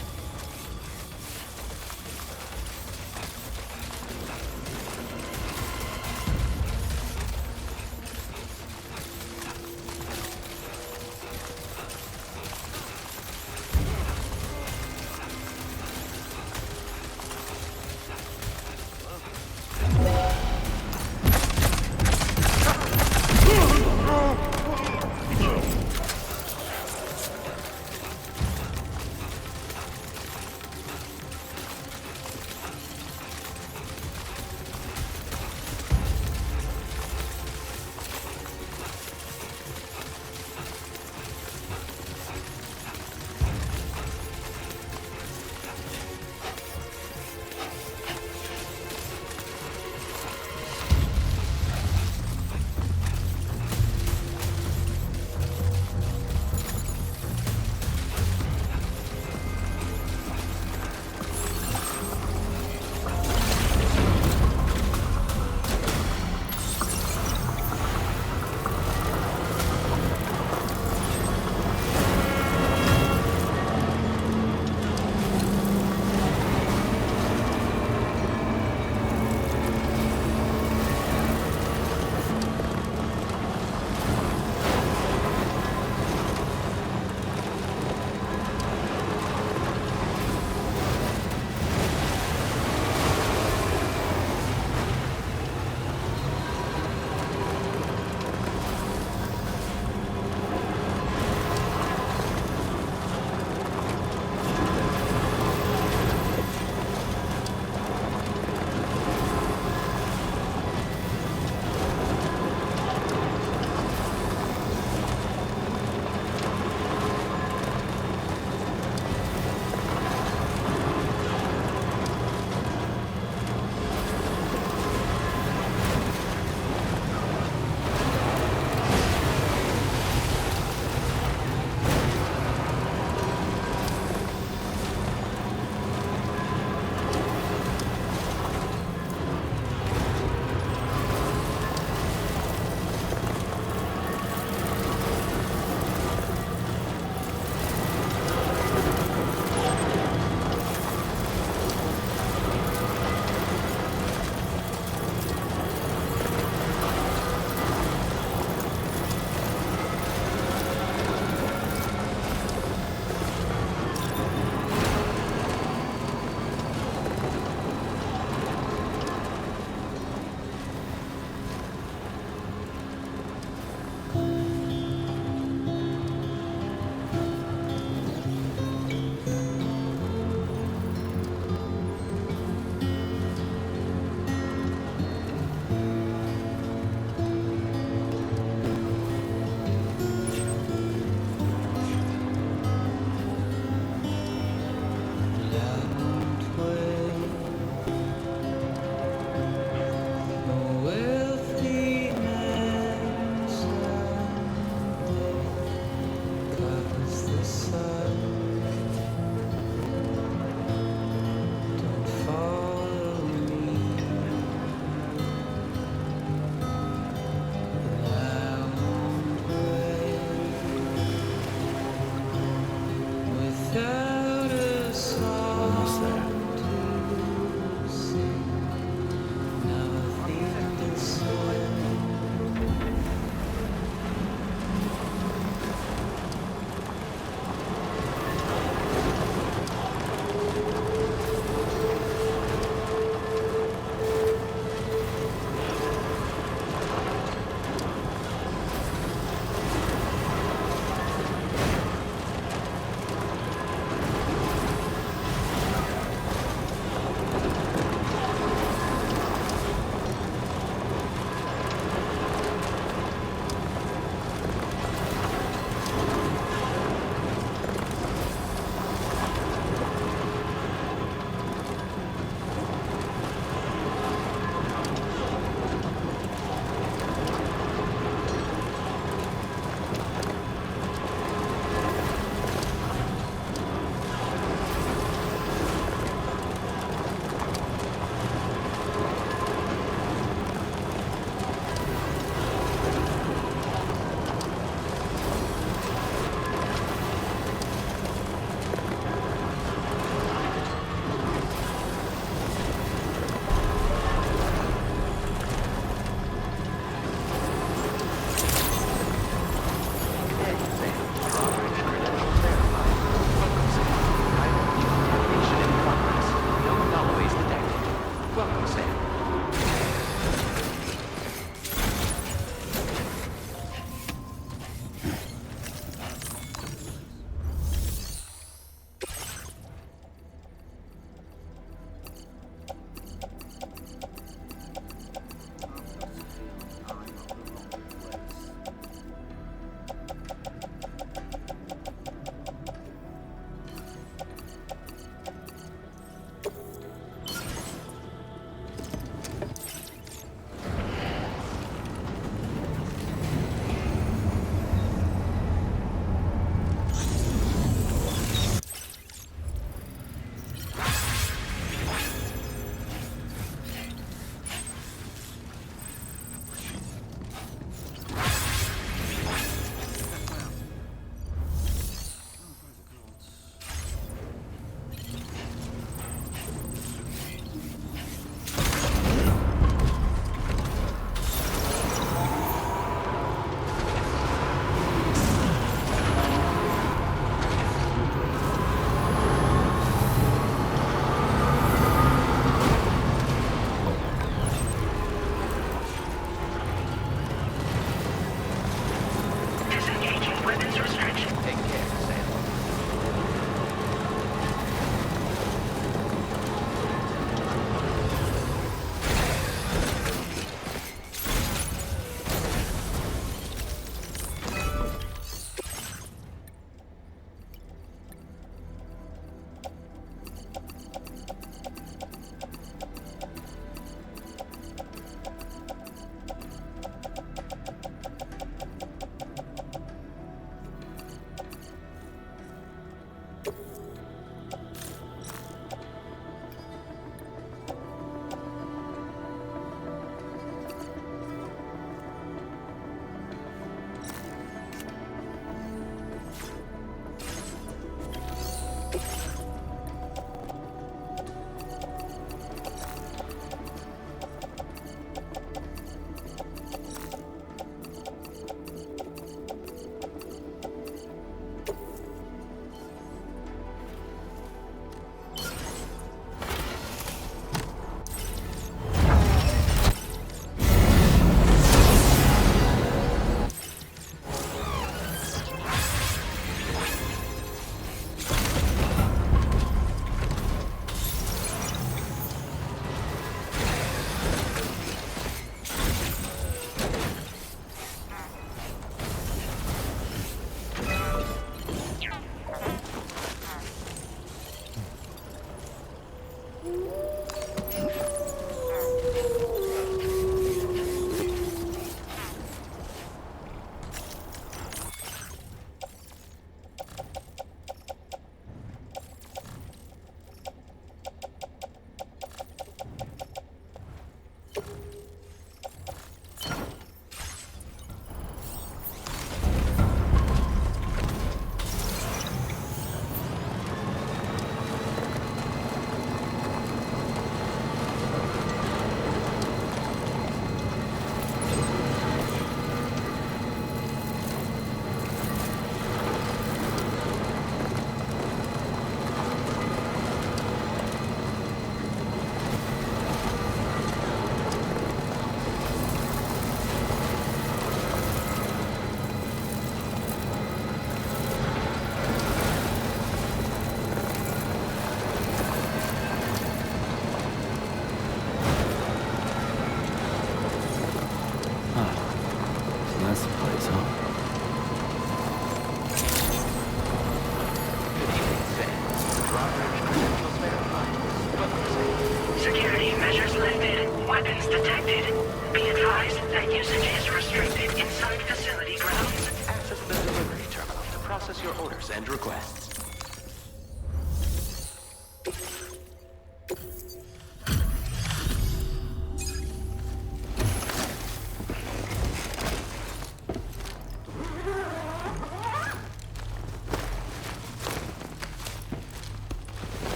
detected. Be advised that usage is restricted inside facility grounds. Access the delivery terminal to process your orders and requests.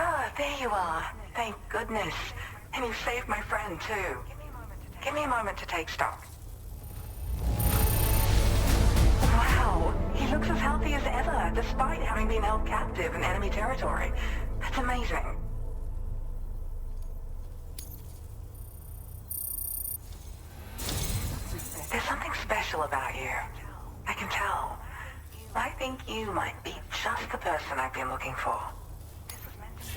Ah, there you are. Thank goodness. And you saved my friend, too. Give me a moment to take stock. Wow, he looks as healthy as ever, despite having been held captive in enemy territory. That's amazing. There's something special about you. I can tell. I think you might be just the person I've been looking for.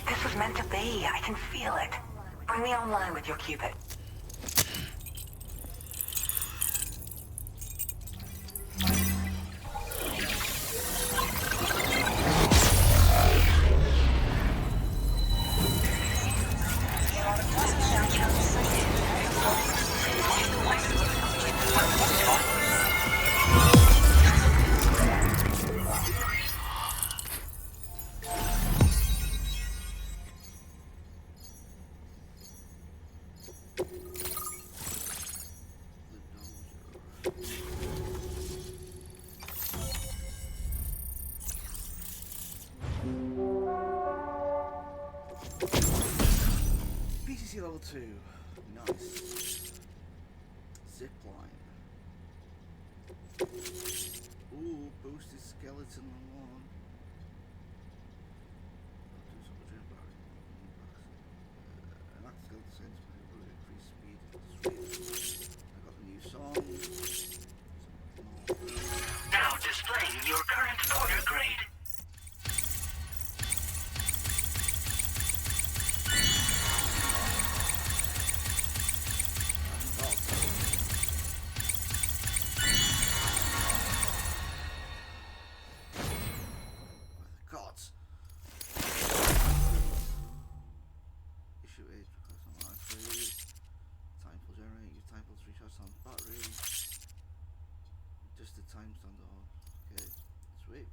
This was meant to be. I can feel it. Bring me online with your Cupid. PCC level 2. Nice. Zipline. Ooh, boosted skeleton one. An active skeleton sense will increase speed. I got the new song. Now displaying your current order grade. Gods. Issue 8 because I'm actually time for generate, use time for recharge on battery. Just the times on the hole. Okay, sweet.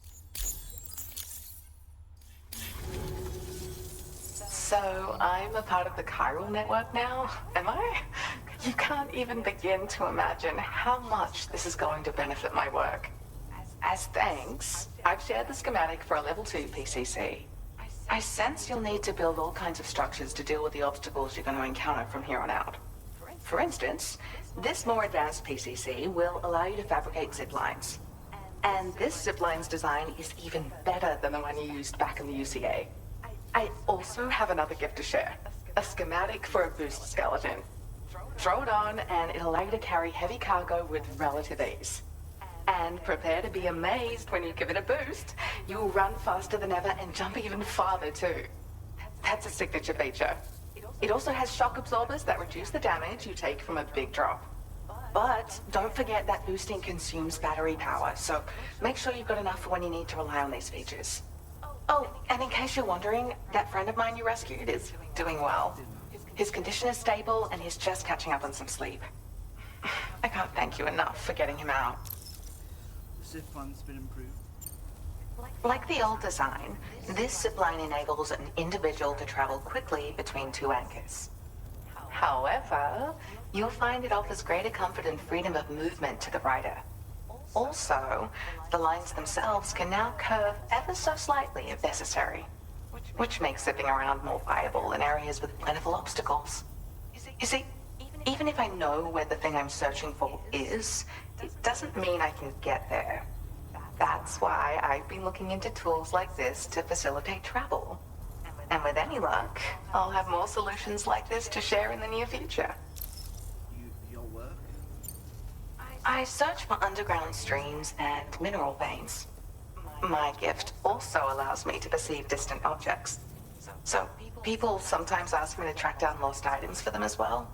So, I'm a part of the chiral network now, am I? You can't even begin to imagine how much this is going to benefit my work. As thanks, I've shared the schematic for a level 2 PCC. I sense you'll need to build all kinds of structures to deal with the obstacles you're going to encounter from here on out. For instance, this more advanced PCC will allow you to fabricate zip lines. And this zip line's design is even better than the one you used back in the UCA. I also have another gift to share. A schematic for a boost skeleton. Throw it on and it'll allow you to carry heavy cargo with relative ease. And prepare to be amazed when you give it a boost. You'll run faster than ever and jump even farther too. That's a signature feature. It also has shock absorbers that reduce the damage you take from a big drop. But don't forget that boosting consumes battery power, so make sure you've got enough for when you need to rely on these features. Oh, and in case you're wondering, that friend of mine you rescued is doing well. His condition is stable and he's just catching up on some sleep. I can't thank you enough for getting him out. The zipline's been improved. Like the old design, this zipline enables an individual to travel quickly between two anchors. However, you'll find it offers greater comfort and freedom of movement to the rider. Also, the lines themselves can now curve ever so slightly if necessary, which makes zipping around more viable in areas with plentiful obstacles. You see, even if I know where the thing I'm searching for is, it doesn't mean I can get there. That's why I've been looking into tools like this to facilitate travel. And with any luck, I'll have more solutions like this to share in the near future. Your work? I search for underground streams and mineral veins. My gift also allows me to perceive distant objects. So, people sometimes ask me to track down lost items for them as well.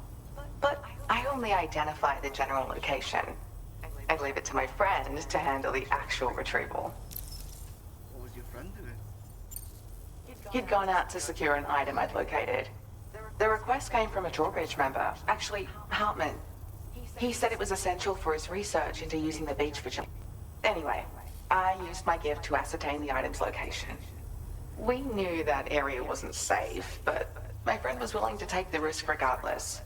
But I only identify the general location. I leave it to my friend to handle the actual retrieval. What was your friend doing? He'd gone out to secure an item I'd located. The request came from a drawbridge member, actually, Hartman. He said it was essential for his research into using the beach vigilance. Anyway, I used my gift to ascertain the item's location. We knew that area wasn't safe, but my friend was willing to take the risk regardless.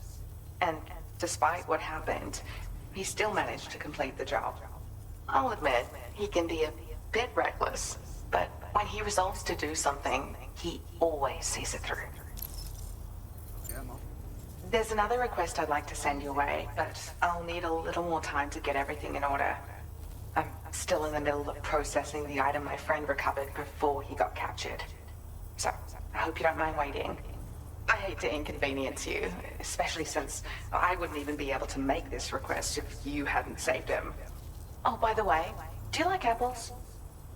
And despite what happened, he still managed to complete the job. I'll admit, he can be a bit reckless, but when he resolves to do something, he always sees it through. Yeah, Mom. There's another request I'd like to send your way, but I'll need a little more time to get everything in order. I'm still in the middle of processing the item my friend recovered before he got captured. So, I hope you don't mind waiting. I hate to inconvenience you, especially since I wouldn't even be able to make this request if you hadn't saved him. Oh, by the way, do you like apples?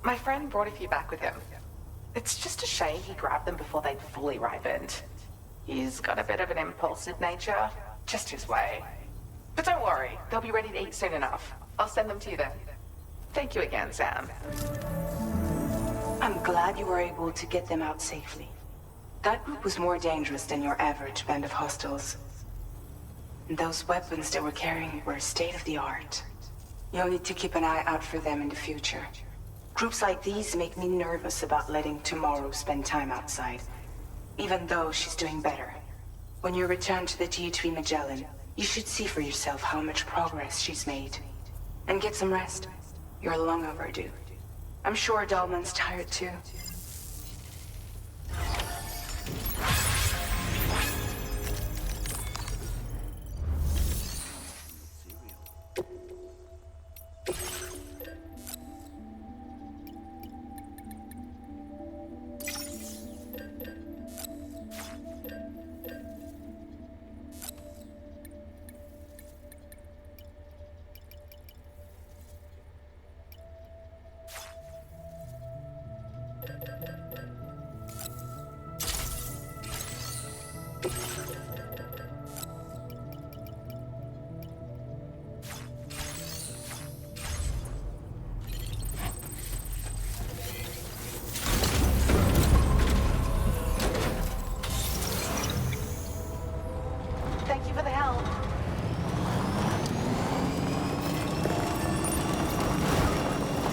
My friend brought a few back with him. It's just a shame he grabbed them before they'd fully ripened. He's got a bit of an impulsive nature, just his way. But don't worry, they'll be ready to eat soon enough. I'll send them to you then. Thank you again, Sam. I'm glad you were able to get them out safely. That group was more dangerous than your average band of hostiles. Those weapons they were carrying were state-of-the-art. You'll need to keep an eye out for them in the future. Groups like these make me nervous about letting Tomorrow spend time outside, even though she's doing better. When you return to the DHV Magellan, you should see for yourself how much progress she's made. And get some rest. You're long overdue. I'm sure Dahlman's tired too. Thank you for the help.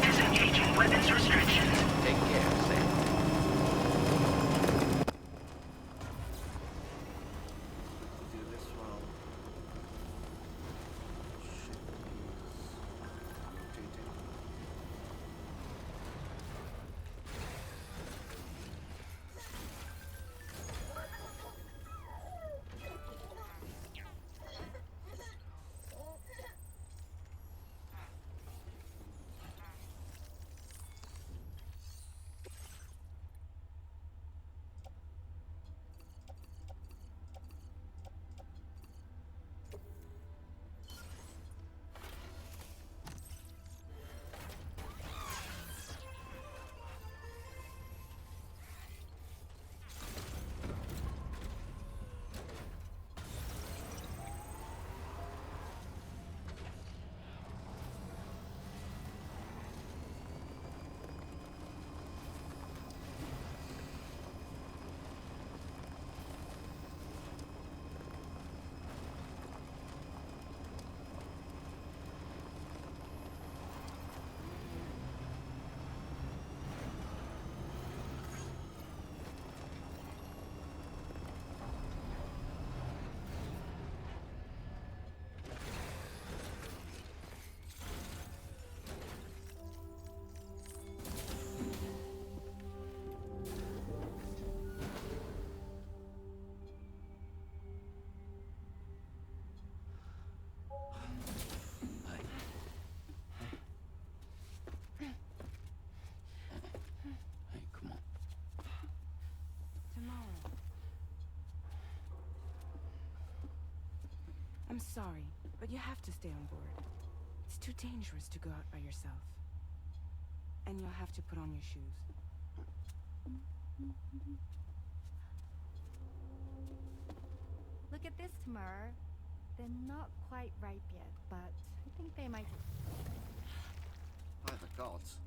Disengaging weapons restrictions. Take care, Sam. Do this while shit is rotating. Hey, come on. Tomorrow. I'm sorry, but you have to stay on board. It's too dangerous to go out by yourself. And you'll have to put on your shoes. Look at this, Tamara. They're not quite ripe yet, but I think they might. By the gods.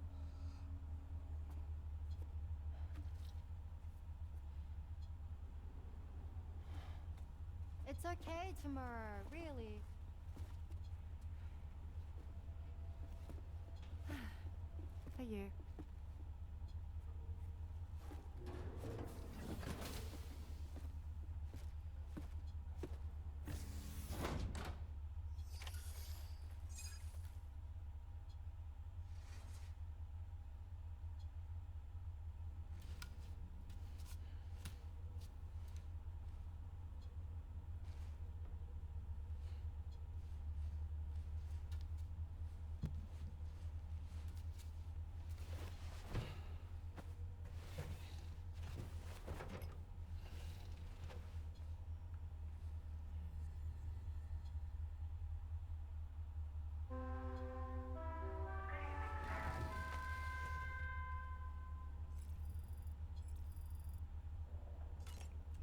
It's okay, Tamara, really. For you.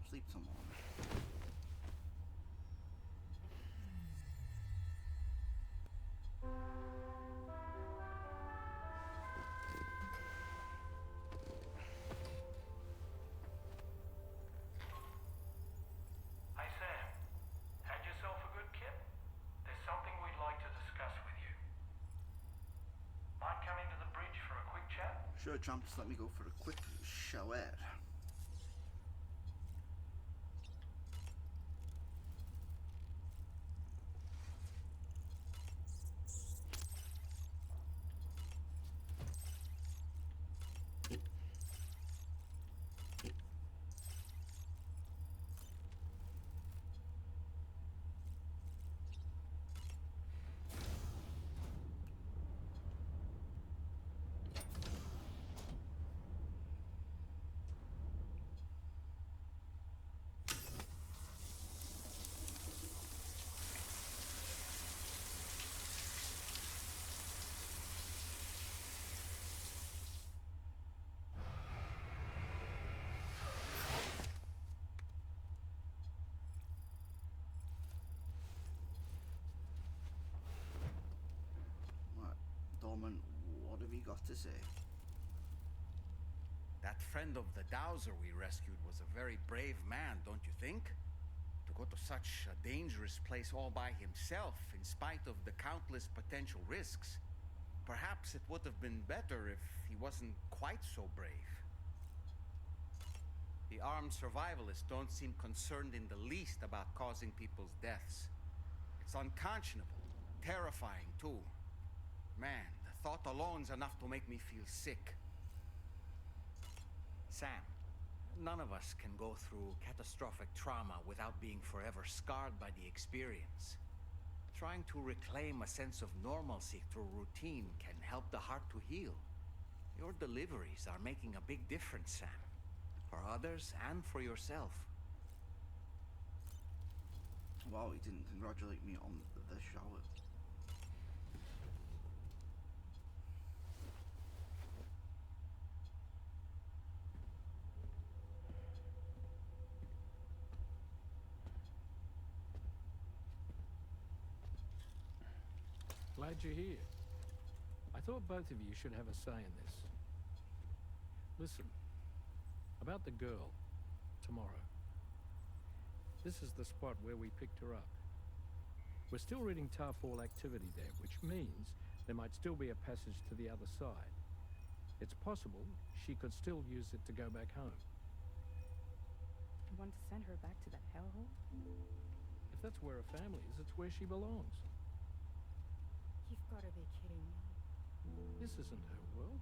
Sleep some more. Hi, Sam. Had yourself a good kip? There's something we'd like to discuss with you. Mind coming to the bridge for a quick chat? Sure, champ, just let me go for a quick shower. Dorman, what have you got to say? That friend of the Dowser we rescued was a very brave man, don't you think? To go to such a dangerous place all by himself, in spite of the countless potential risks. Perhaps it would have been better if he wasn't quite so brave. The armed survivalists don't seem concerned in the least about causing people's deaths. It's unconscionable, terrifying too. Man, the thought alone's enough to make me feel sick. Sam, none of us can go through catastrophic trauma without being forever scarred by the experience. Trying to reclaim a sense of normalcy through routine can help the heart to heal. Your deliveries are making a big difference, Sam. For others and for yourself. Wow, he didn't congratulate me on the shower. Glad you're here. I thought both of you should have a say in this. Listen, about the girl, tomorrow. This is the spot where we picked her up. We're still reading Tarfall activity there, which means there might still be a passage to the other side. It's possible she could still use it to go back home. You want to send her back to that hellhole? If that's where her family is, it's where she belongs. You've got to be kidding me. This isn't her world.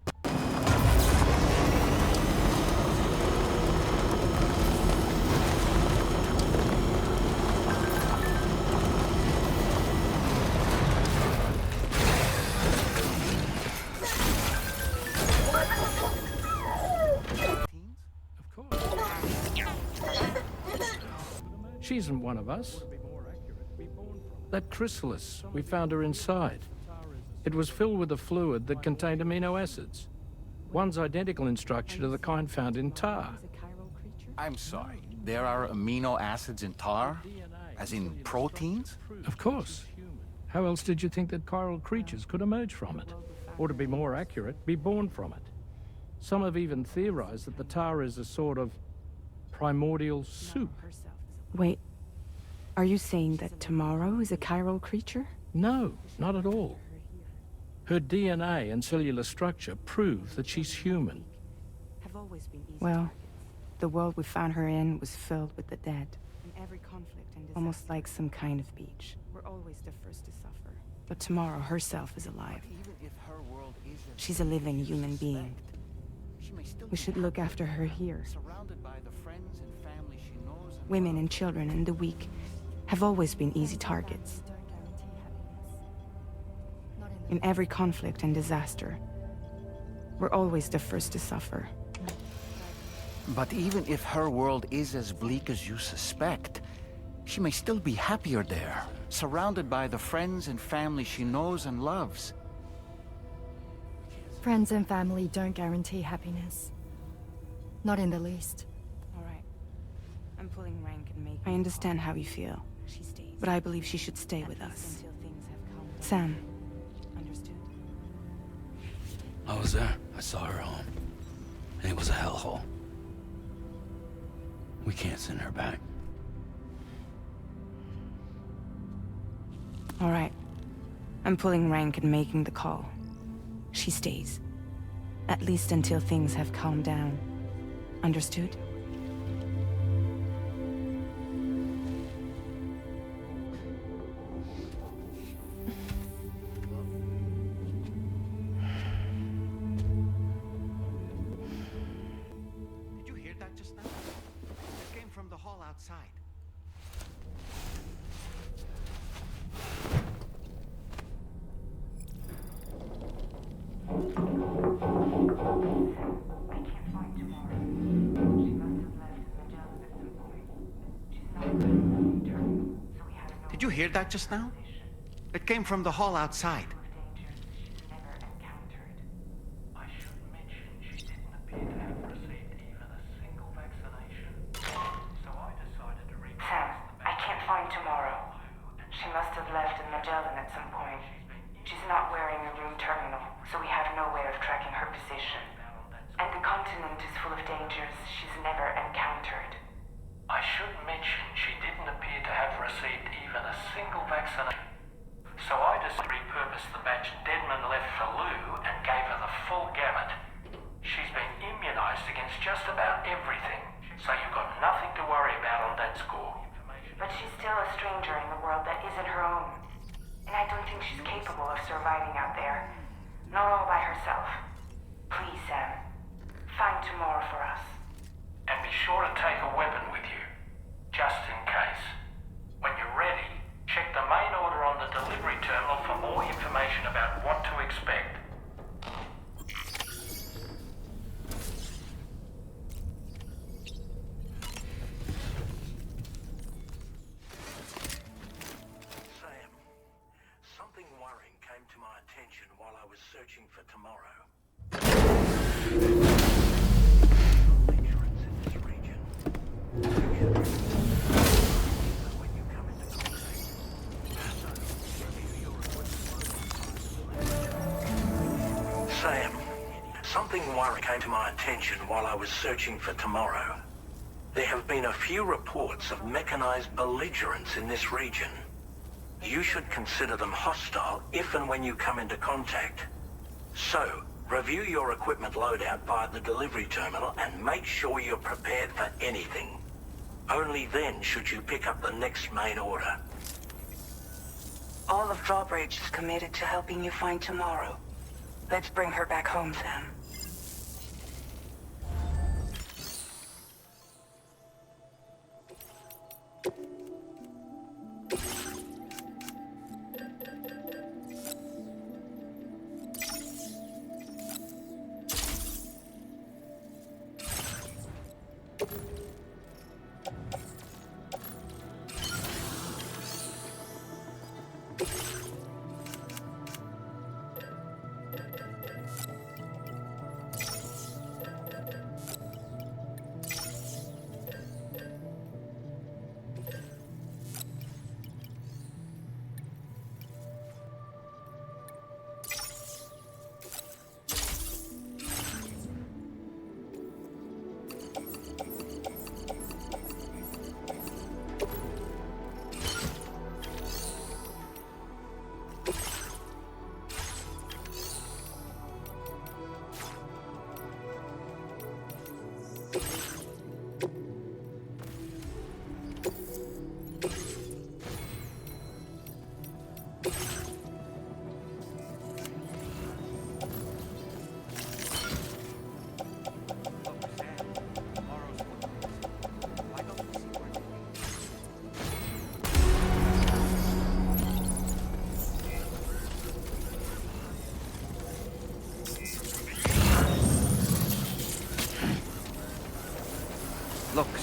Of course. She isn't one of us. That chrysalis, we found her inside. It was filled with a fluid that contained amino acids. One's identical in structure to the kind found in tar. I'm sorry. There are amino acids in tar? As in proteins? Of course. How else did you think that chiral creatures could emerge from it? Or to be more accurate, be born from it? Some have even theorized that the tar is a sort of primordial soup. Wait, are you saying that Tomorrow is a chiral creature? No, not at all. Her DNA and cellular structure prove that she's human. Well, the world we found her in was filled with the dead. Almost like some kind of beach. We're always the first to suffer. But Tomorrow herself is alive. She's a living human being. We should look after her here. Women and children and the weak have always been easy targets. In every conflict and disaster, we're always the first to suffer. But even if her world is as bleak as you suspect, she may still be happier there, surrounded by the friends and family she knows and loves. Friends and family don't guarantee happiness. Not in the least. All right. I'm pulling rank and making... I understand how you feel, but I believe she should stay with us. Sam. Understood? I was there. I saw her home. And it was a hellhole. We can't send her back. All right. I'm pulling rank and making the call. She stays. At least until things have calmed down. Understood? Did you hear that just now? It came from the hall outside. Did you hear that just now? It came from the hall outside. I should mention she didn't appear to have received even a single vaccination. So I decided to Sam, I can't find Tomorrow. She must have left in Magellan at some point. She's not wearing a room terminal, so we have no way of tracking her position. And the continent is full of dangers she's never encountered. I should mention she didn't appear to have received even a single vaccination. So I decided to repurpose the batch Deadman left for Lou and gave her the full gamut. She's been immunized against just about everything, so you've got nothing to worry about on that score. But she's still a stranger in the world that isn't her own. And I don't think she's capable of surviving out there. Not all by herself. Please, Sam. Find Tomorrow for us. And be sure to take a weapon with you, just in case. When you're ready, check the main order on the delivery terminal for more information about what to expect. Sam, something worrying came to my attention while I was searching for Tomorrow. Sam, something worrying came to my attention while I was searching for Tomorrow. There have been a few reports of mechanized belligerents in this region. You should consider them hostile if and when you come into contact. So, review your equipment loadout via the delivery terminal and make sure you're prepared for anything. Only then should you pick up the next main order. All of Drawbridge is committed to helping you find Tomorrow. Let's bring her back home, Sam.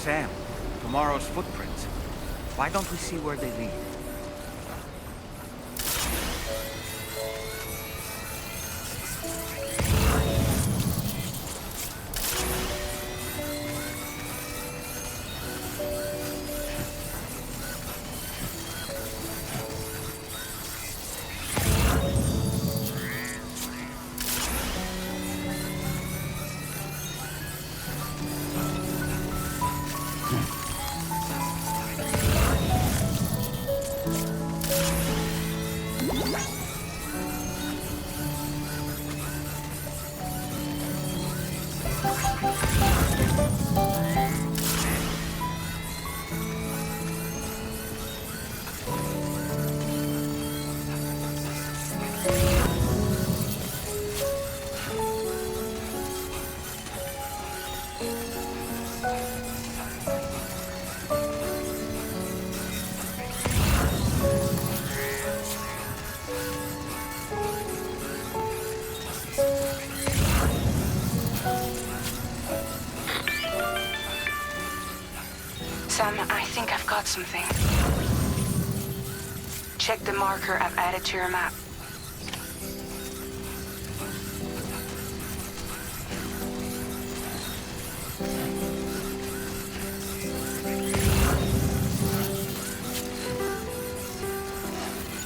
Sam, tomorrow's footprints. Why don't we see where they lead? Sam, I think I've got something. Check the marker I've added to your map.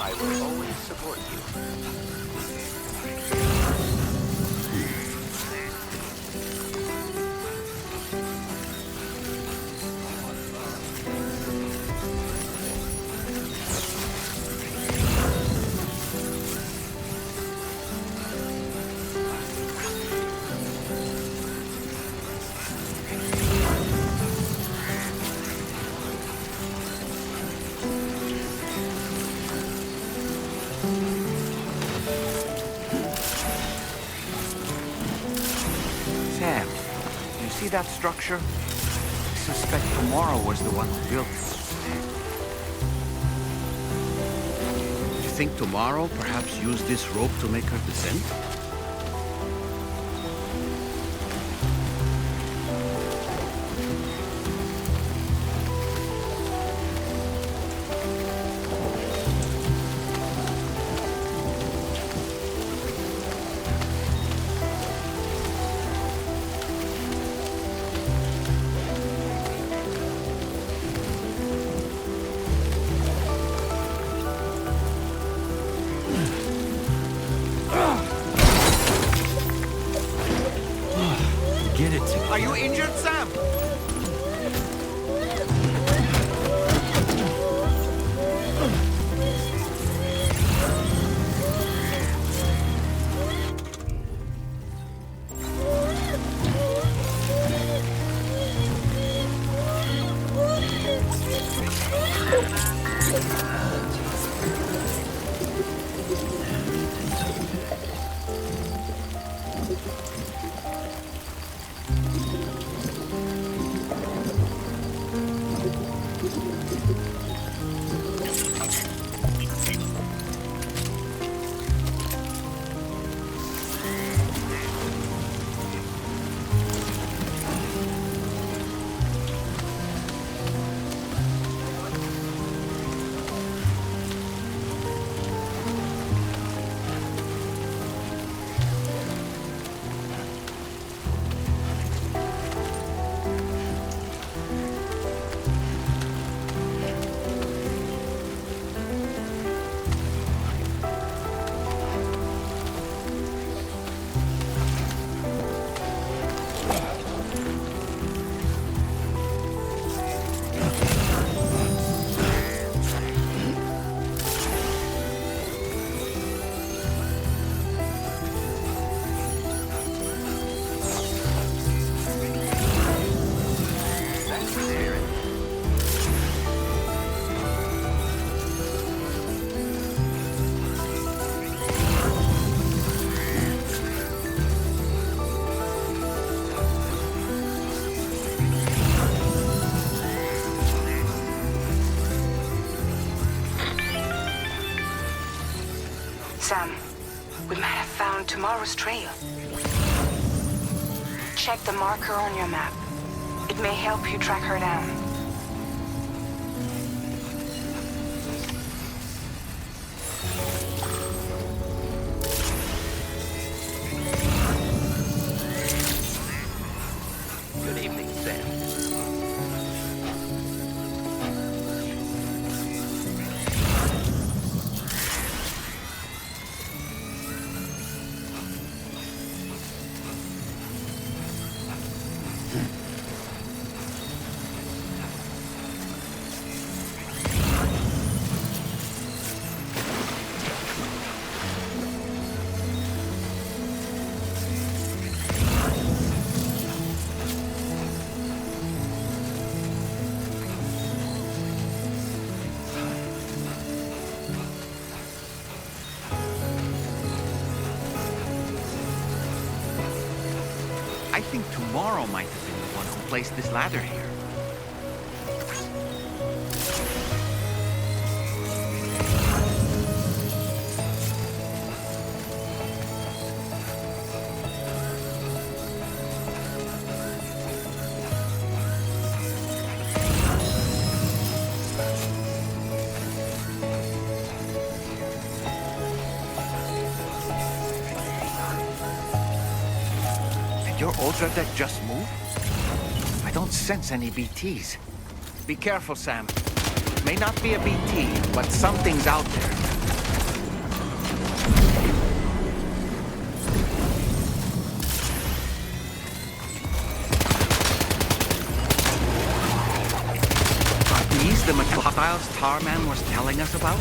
I will always support you. Sam, you see that structure? I suspect Tomorrow was the one who built it. Do you think Tomorrow perhaps used this rope to make her descent? Get it together. Are you injured, Sam? Sam, we might have found Tomorrow's trail. Check the marker on your map. It It may help you track her down. Good evening, Sam. I think tomorrow might have been the one who placed this ladder here. Your Ultra deck just moved? I don't sense any BTs. Be careful, Sam. It may not be a BT, but something's out there. Are these the materials Tarman was telling us about?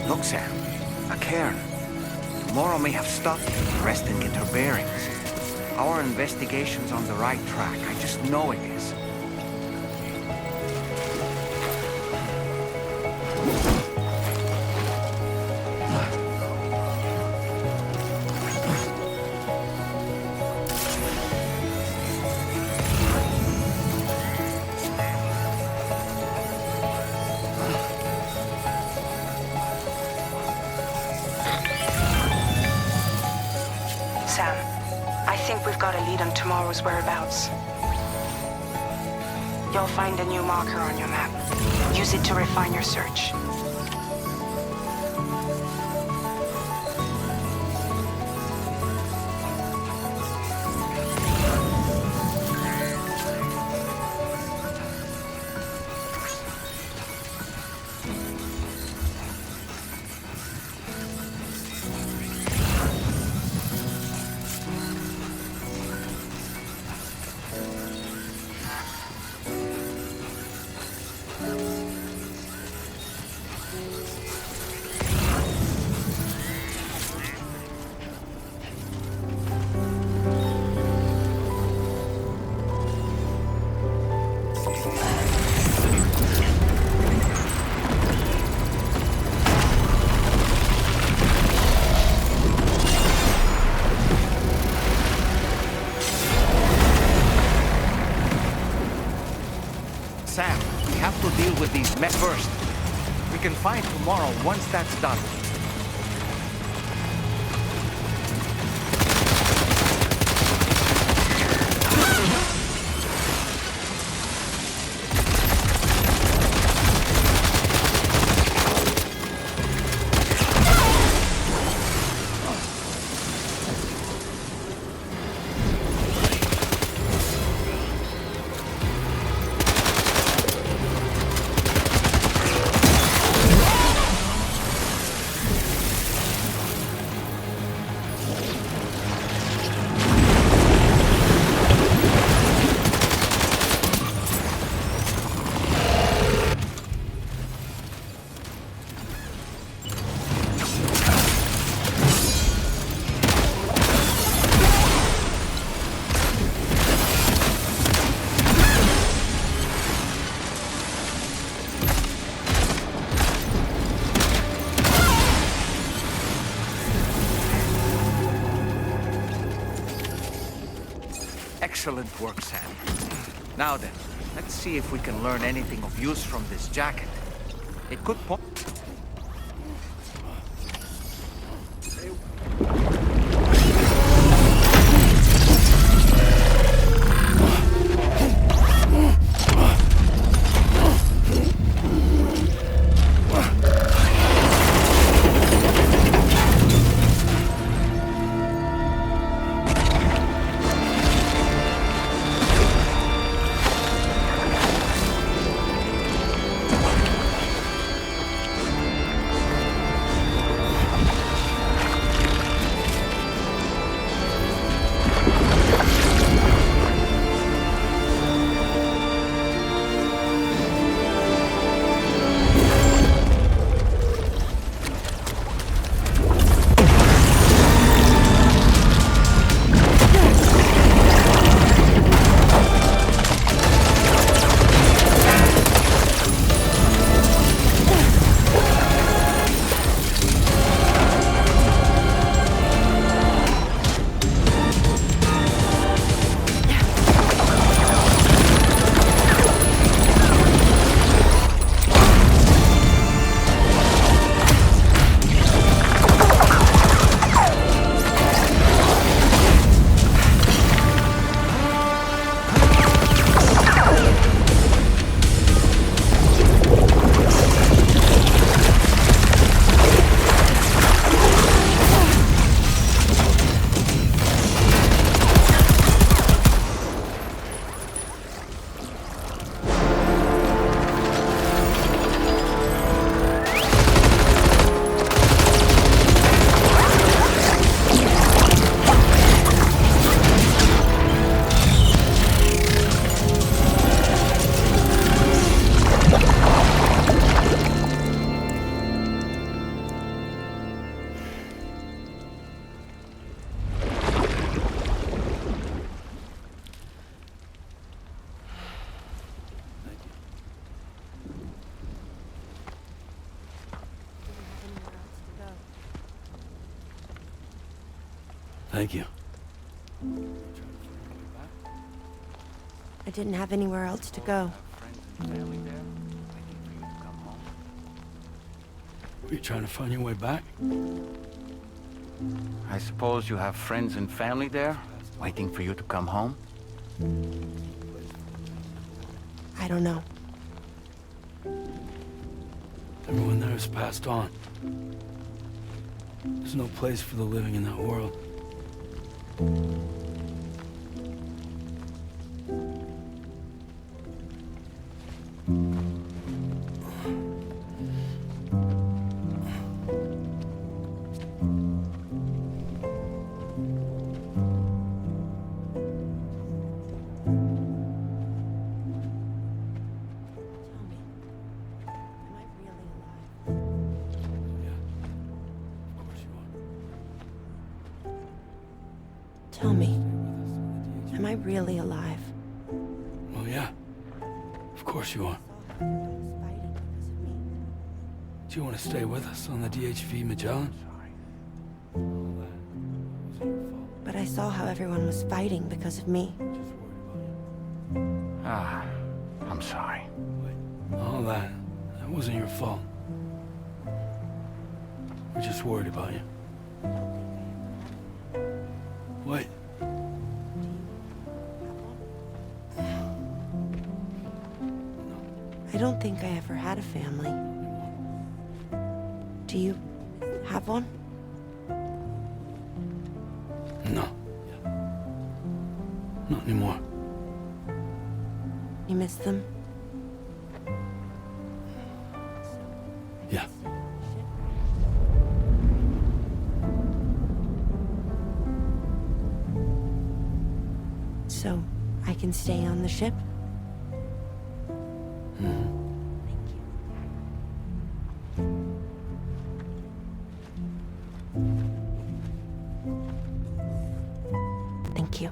Look, Sam. A cairn. Tomorrow may have stopped here to rest and get her bearings. Our investigation's on the right track. I just know it is. Sam, I think we've got a lead on tomorrow's whereabouts. You'll find a new marker on your map. Use it to refine your search. Sam, we have to deal with these mess first. We can fight tomorrow once that's done. Excellent work, Sam. Now then, let's see if we can learn anything of use from this jacket. It could point... Thank you. I didn't have anywhere else to go. Were you trying to find your way back? I suppose you have friends and family there, waiting for you to come home? I don't know. Everyone there has passed on. There's no place for the living in that world. Tell me, am I really alive? Well, yeah. Of course you are. Do you want to stay with us on the DHV Magellan? But I saw how everyone was fighting because of me. Ah, I'm sorry. All that wasn't your fault. We're just worried about you. What? I don't think I ever had a family. Do you have one? No. Not anymore. You miss them? Yeah. So, I can stay on the ship? Thank you.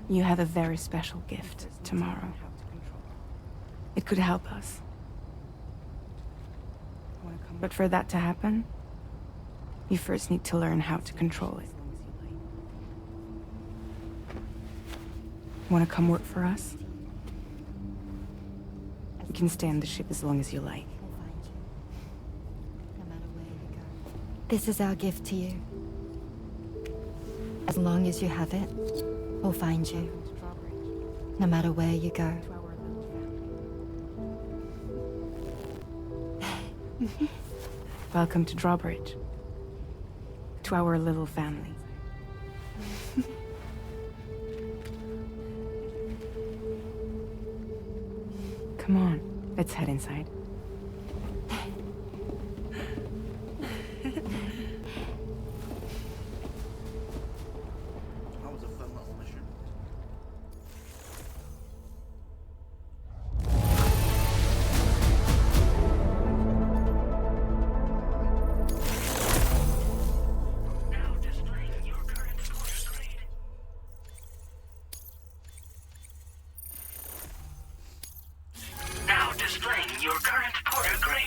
You have a very special gift tomorrow. It could help us. But for that to happen, you first need to learn how to control it. Want to come work for us? You can stay on the ship as long as you like. This is our gift to you. As long as you have it, we'll find you. No matter where you go. Welcome to Drawbridge. To our little family. Come on, let's head inside. That was a fun little mission. Now displaying your current porter grade.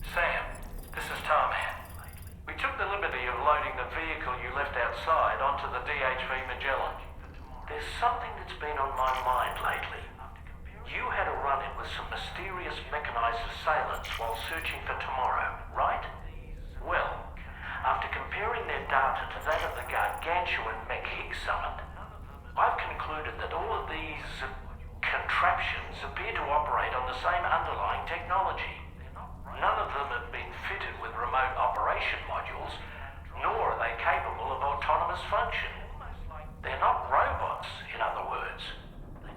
Sam, this is Tarman. We took the liberty of loading the vehicle you left outside onto the DHV Magellan. There's something that's been on my mind lately. You had a run-in with some mysterious mechanized assailants while searching for tomorrow, right? Well, after comparing their data to that of the gargantuan mech Higgs summoned, I've concluded that all of these contraptions appear to operate on the same underlying technology. None of them have been fitted with remote operation modules, nor are they capable of autonomous function. They're not robots, in other words.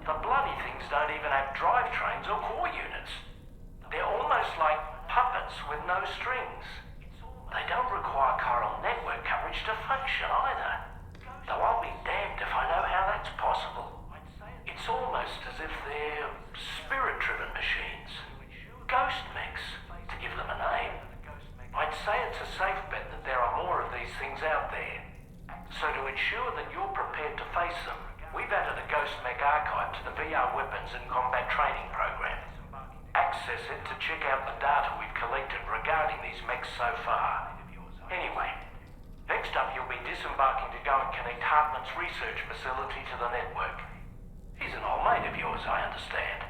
The bloody things don't even have drivetrains or core units. They're almost like puppets with no strings. They don't require chiral network coverage to function either. Though I'll be damned if I know how that's possible. It's almost as if they're spirit-driven machines. Ghost mechs, to give them a name. I'd say it's a safe bet that there are more of these things out there. So to ensure that you're prepared to face them, we've added a Ghost Mech archive to the VR weapons and combat training program. Access it to check out the data we've collected regarding these mechs so far. Anyway, next up you'll be disembarking to go and connect Hartman's research facility to the network. He's an old mate of yours, I understand.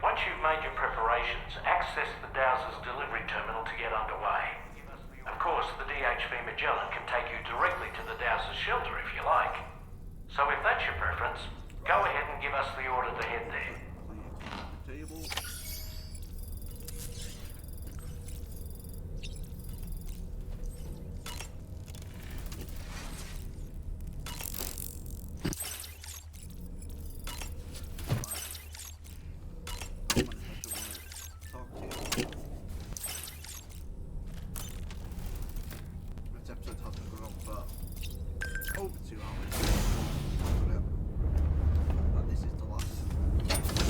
Once you've made your preparations, access the Dowser's delivery terminal to get underway. Of course, the DHV Magellan can take you directly to the Dowser's shelter if you like. So if that's your preference, go ahead and give us the order to head there. Table. This episode hasn't gone on for over 2 hours. And this is the last chapter.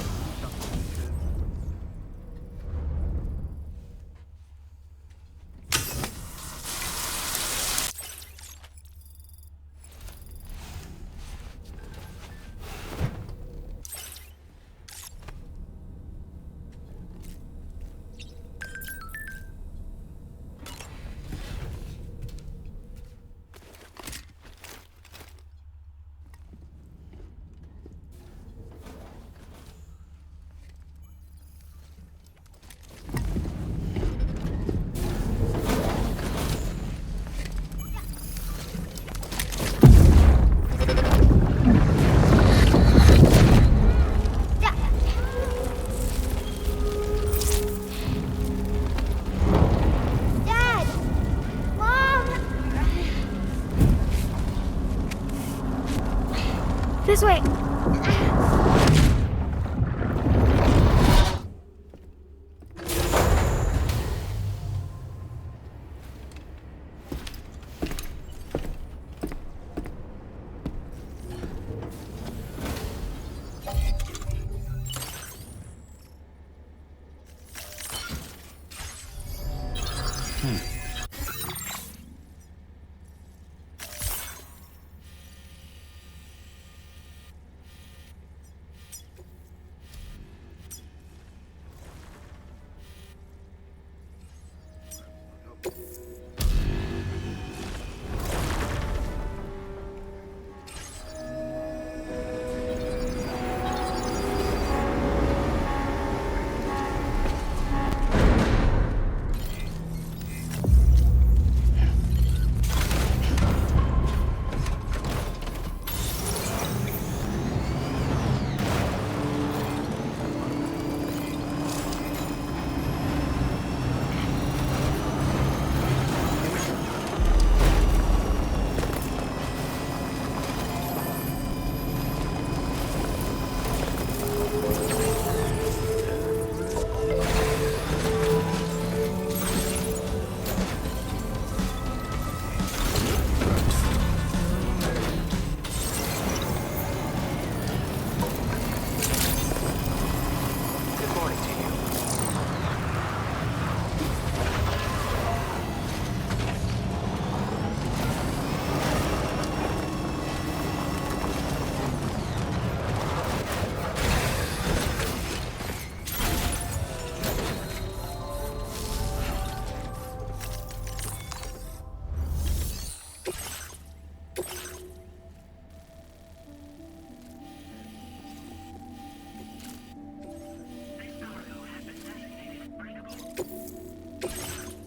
This way.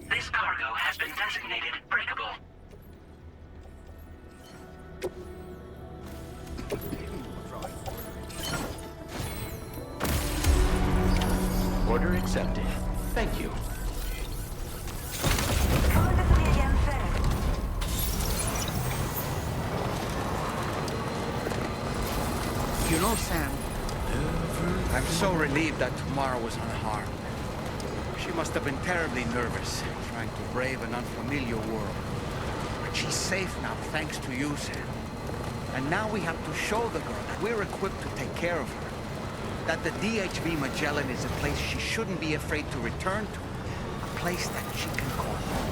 This cargo has been designated breakable. Order accepted. Thank you. You know, Sam, I'm so relieved that Tamara was unharmed. She must have been terribly nervous, trying to brave an unfamiliar world. But she's safe now, thanks to you, Sam. And now we have to show the girl that we're equipped to take care of her. That the DHV Magellan is a place she shouldn't be afraid to return to. A place that she can call home.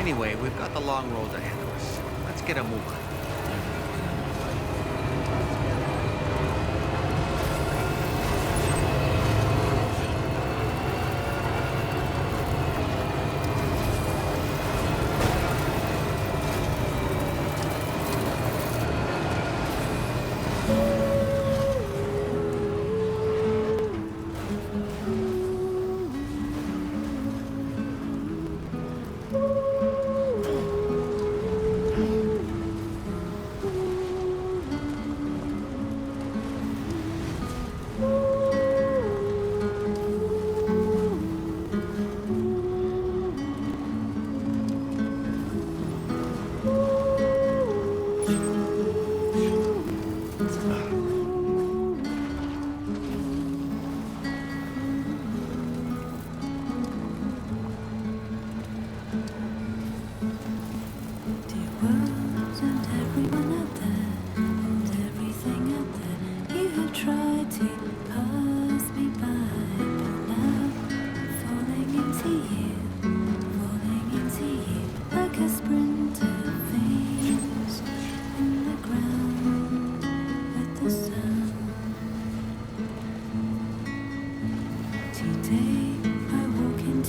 Anyway, we've got the long road ahead of us. Let's get a move on.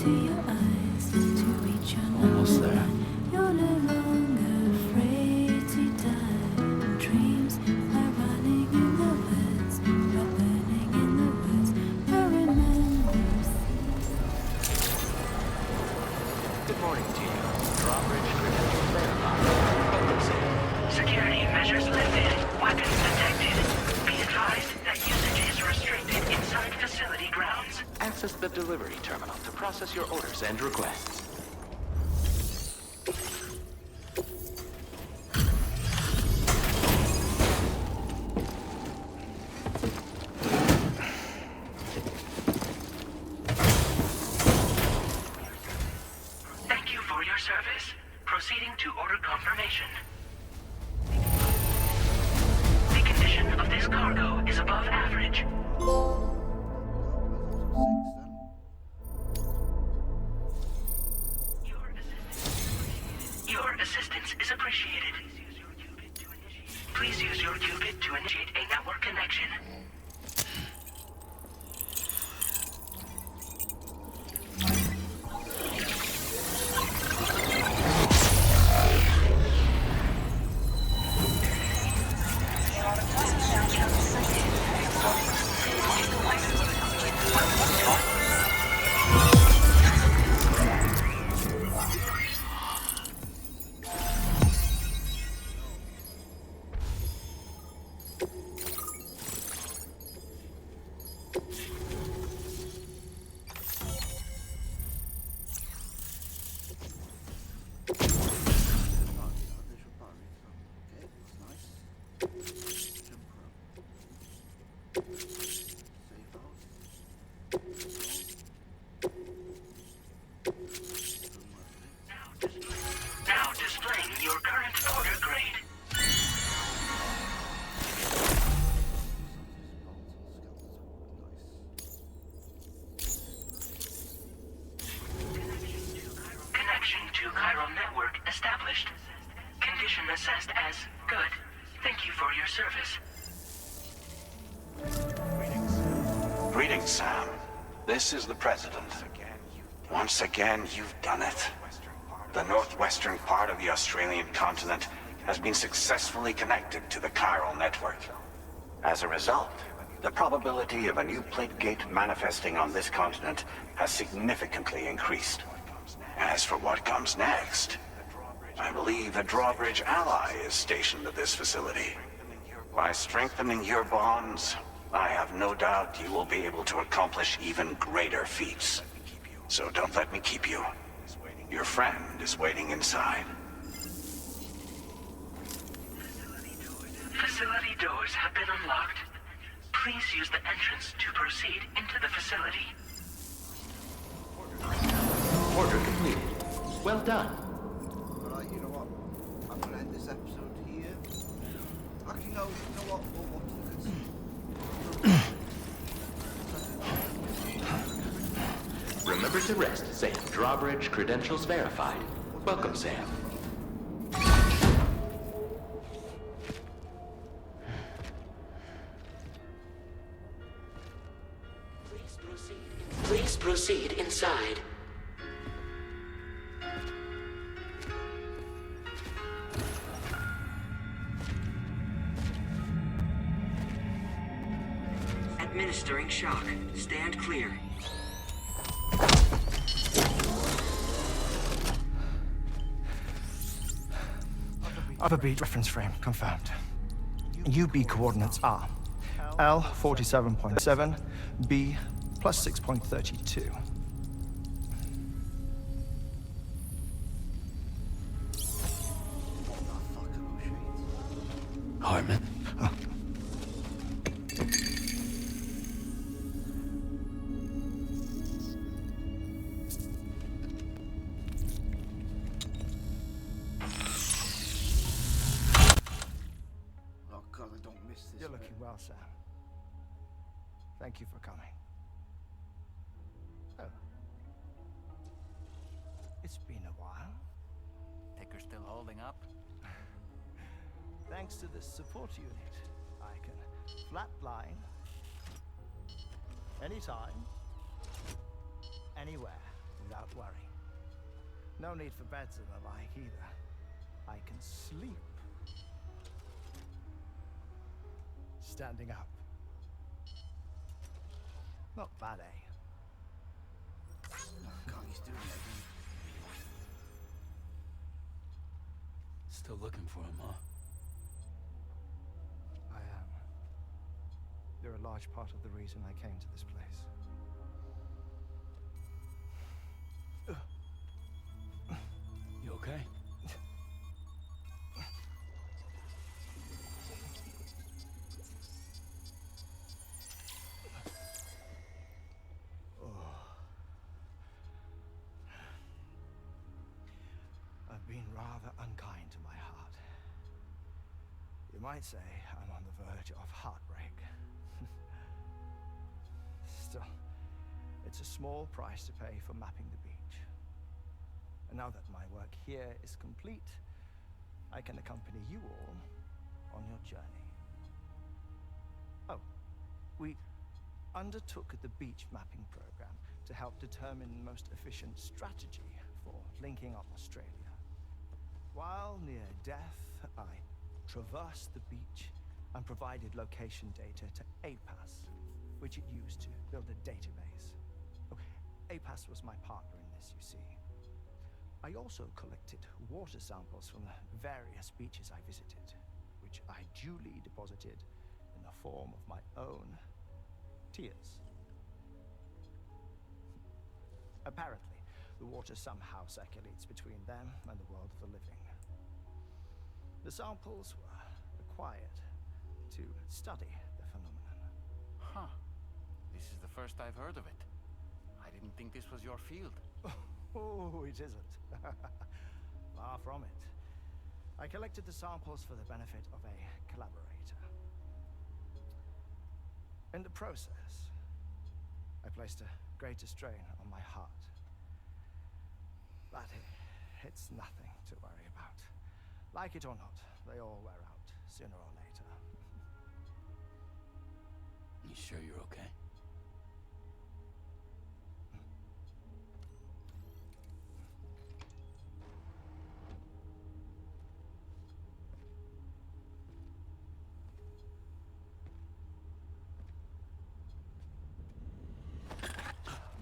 to your eyes, to reach your Almost there. You're no longer afraid to die. Dreams are running in the woods, are burning in the woods. I remember. Good morning to you. Drawbridge credentials verified. Welcome, Sam. Security measures lifted. Weapons detected. Be advised that usage is restricted inside facility grounds. Access the delivery terminal to process your orders and requests. Thank you for your service. Proceeding to order confirmation. The condition of this cargo is above average. Your assistance is appreciated. Please use your qubit to initiate a network connection. Now displaying your current order grade. Connection to chiral network established. Condition assessed as good. Thank you for your service. Greetings, Sam. This is the President. Once again, you've done it. The northwestern part of the Australian continent has been successfully connected to the chiral network. As a result, the probability of a new plate gate manifesting on this continent has significantly increased. As for what comes next, I believe a drawbridge ally is stationed at this facility. By strengthening your bonds, I have no doubt you will be able to accomplish even greater feats. So don't let me keep you. Your friend is waiting inside. Facility doors have been unlocked. Please use the entrance to proceed into the facility. Order completed. Well done. Alright, you know what? I'm gonna end this episode here. Actually, no, you know what? We'll watch this. Remember to rest, Sam. Drawbridge credentials verified. Welcome, Sam. Please proceed inside. Administering shock. Stand clear. Overbeat reference frame confirmed. UB coordinates are L 47.7, B plus 6.32. Hartman? Oh god, I don't miss this. You're looking well, Sam. Thank you for coming. Oh. It's been a while. Think you're still holding up? Thanks to this support unit, I can flatline anytime, anywhere, without Don't worry. No need for beds and the like either. I can sleep. Standing up. Not bad, eh? Oh god, he's doing it again. Still looking for him, huh? I am. You're a large part of the reason I came to this place. You okay? I've been rather unkind to my heart. You might say I'm on the verge of heartbreak. Still, it's a small price to pay for mapping the beach. And now that my work here is complete, I can accompany you all on your journey. Oh, we undertook the beach mapping program to help determine the most efficient strategy for linking up Australia. While near Death, I traversed the beach and provided location data to APAS, which it used to build a database. Oh, APAS was my partner in this, you see. I also collected water samples from the various beaches I visited, which I duly deposited in the form of my own tears. Apparently, the water somehow circulates between them and the world of the living. The samples were required to study the phenomenon. Huh. This is the first I've heard of it. I didn't think this was your field. Oh, it isn't. Far from it. I collected the samples for the benefit of a collaborator. In the process, I placed a greater strain on my heart. But it's nothing to worry about. Like it or not, they all wear out sooner or later. You sure you're okay?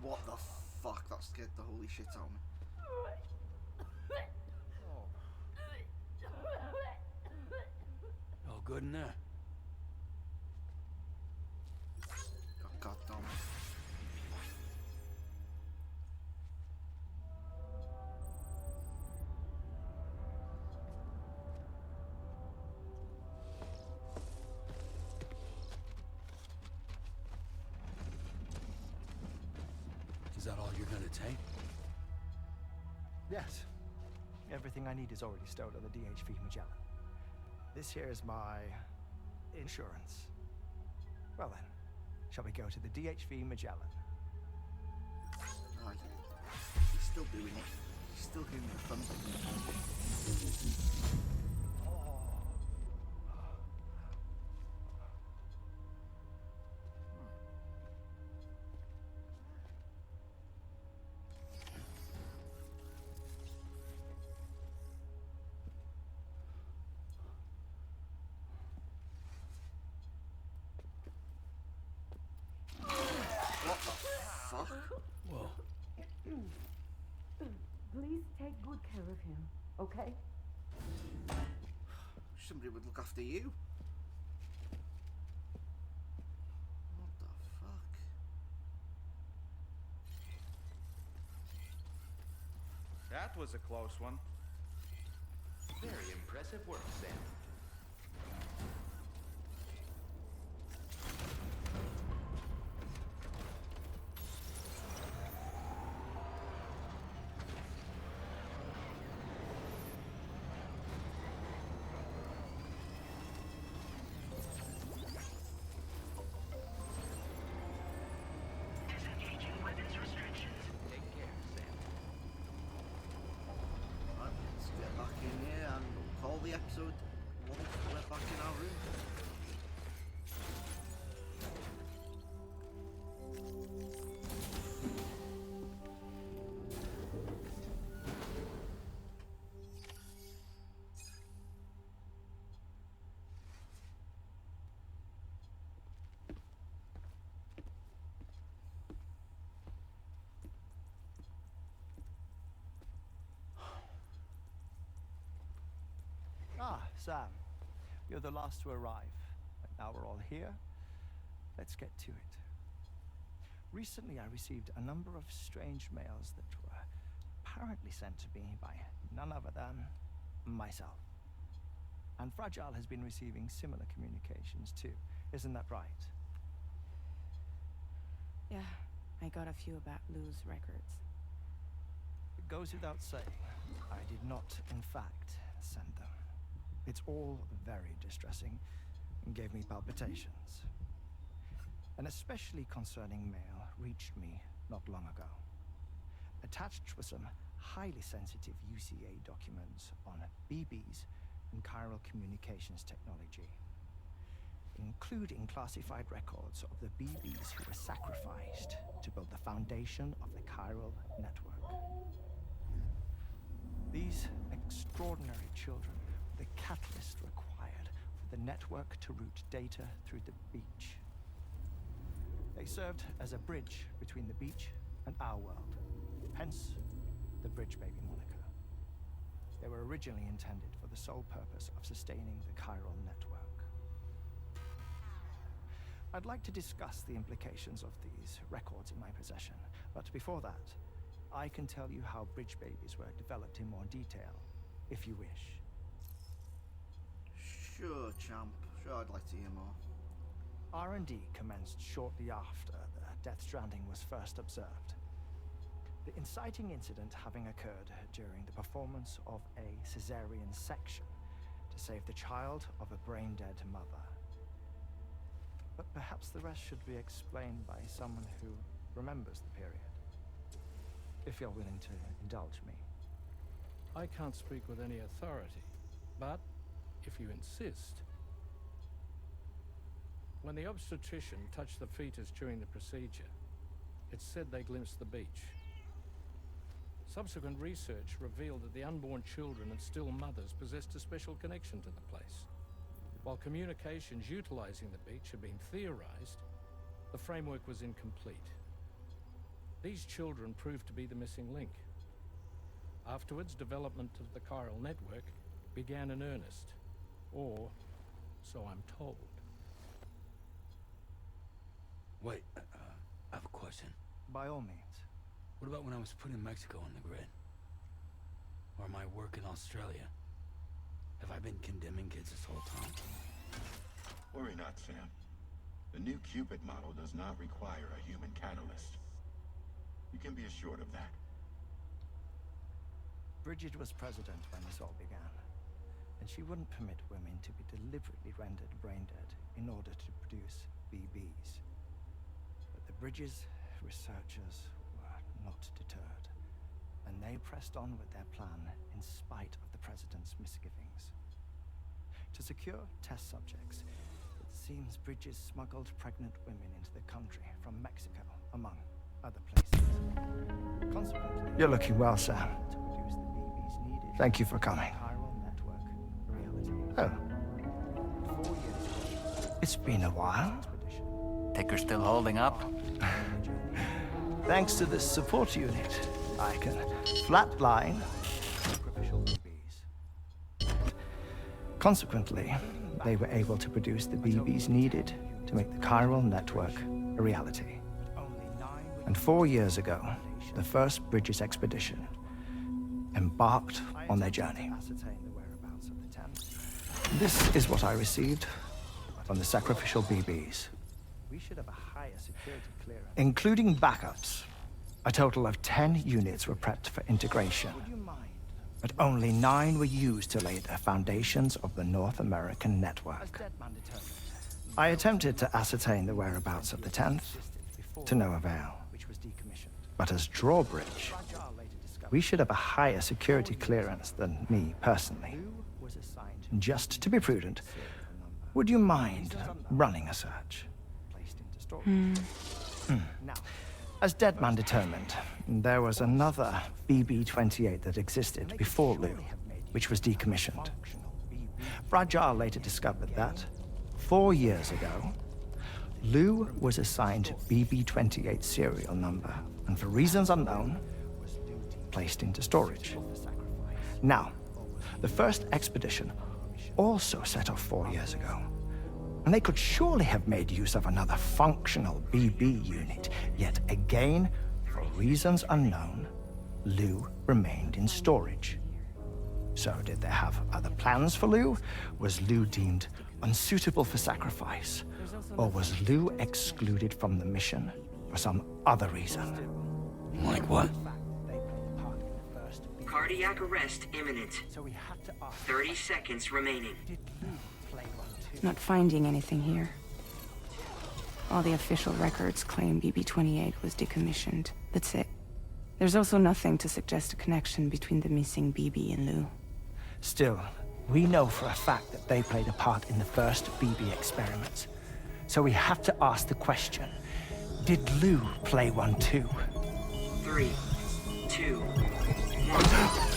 What the fuck? That scared the holy shit out of me. All good in there? God damn it. Is that all you're gonna take? Yes. Everything I need is already stowed on the DHV Magellan. This here is my insurance. Well then, shall we go to the DHV Magellan? Aye. He's still doing it. He's still giving me the thumbs up. What the fuck? Whoa. Please take good care of him, okay? Somebody would look after you. What the fuck? That was a close one. Very impressive work, Sam. Disengaging weapons restrictions. Take care, Sam. Right, let's get back in here and we'll call the episode Sam, you're the last to arrive. And now we're all here. Let's get to it. Recently, I received a number of strange mails that were apparently sent to me by none other than myself. And Fragile has been receiving similar communications too. Isn't that right? Yeah, I got a few about Lou's records. It goes without saying, I did not, in fact, send them. It's all very distressing and gave me palpitations. An especially concerning mail reached me not long ago. Attached were some highly sensitive UCA documents on BBs and chiral communications technology, including classified records of the BBs who were sacrificed to build the foundation of the chiral network. These extraordinary children were the catalyst required for the network to route data through the beach. They served as a bridge between the beach and our world, hence the Bridge Baby moniker. They were originally intended for the sole purpose of sustaining the chiral network. I'd like to discuss the implications of these records in my possession, but before that, I can tell you how Bridge Babies were developed in more detail, if you wish. Sure, champ. Sure, I'd like to hear more. R&D commenced shortly after the Death Stranding was first observed. The inciting incident having occurred during the performance of a caesarean section to save the child of a brain-dead mother. But perhaps the rest should be explained by someone who remembers the period. If you're willing to indulge me. I can't speak with any authority, but if you insist. When the obstetrician touched the fetus during the procedure, it's said they glimpsed the beach. Subsequent research revealed that the unborn children and still mothers possessed a special connection to the place. While communications utilizing the beach had been theorized, the framework was incomplete. These children proved to be the missing link. Afterwards, development of the chiral network began in earnest, or so I'm told. Wait, I have a question. By all means. What about when I was putting Mexico on the grid? Or my work in Australia? Have I been condemning kids this whole time? Worry not, Sam. The new Cupid model does not require a human catalyst. You can be assured of that. Bridget was president when this all began, and she wouldn't permit women to be deliberately rendered brain-dead in order to produce BBs. But the Bridges researchers were not deterred, and they pressed on with their plan in spite of the president's misgivings. To secure test subjects, it seems Bridges smuggled pregnant women into the country from Mexico, among other places. Consequently, you're looking well, Sam. To produce the BBs needed. Thank you for coming. Chiral network reality. Oh. 4 years ago. It's been a while. Think you're still holding up? Thanks to this support unit, I can flatline sacrificial BBs. Consequently, they were able to produce the BBs needed to make the chiral network a reality. And 4 years ago, the first Bridges expedition embarked on their journey. This is what I received from the sacrificial BBs. We should have a higher security clearance. Including backups, a total of 10 units were prepped for integration. But only 9 were used to lay the foundations of the North American network. I attempted to ascertain the whereabouts of the 10th, to no avail. But as drawbridge, we should have a higher security clearance than me personally. Just to be prudent, would you mind running a search? As Deadman determined, there was another BB-28 that existed before Lou, which was decommissioned. Fragile later discovered that, 4 years ago, Lou was assigned BB-28 serial number, and for reasons unknown, placed into storage. Now, the first expedition also set off 4 years ago. And they could surely have made use of another functional BB unit. Yet again, for reasons unknown, Lou remained in storage. So did they have other plans for Lou? Was Lou deemed unsuitable for sacrifice? Or was Lou excluded from the mission for some other reason? Like what? Cardiac arrest imminent. 30 seconds remaining. Not finding anything here. All the official records claim BB-28 was decommissioned. That's it. There's also nothing to suggest a connection between the missing BB and Lou. Still, we know for a fact that they played a part in the first BB experiments. So we have to ask the question, did Lou play one too? 3, 2, 1.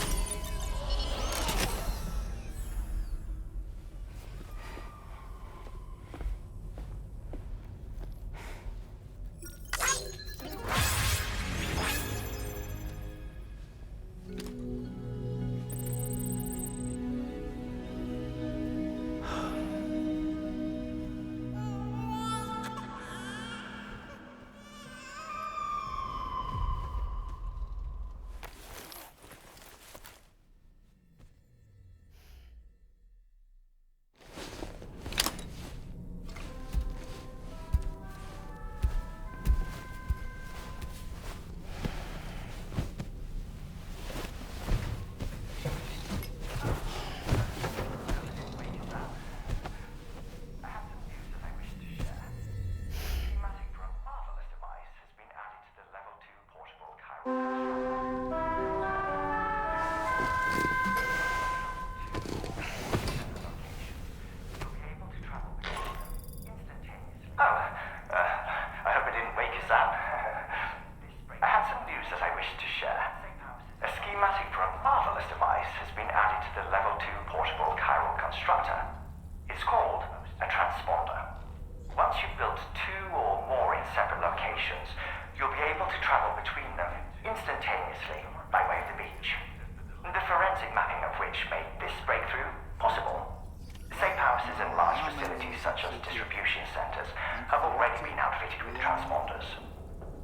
Such as distribution centers have already been outfitted with transponders.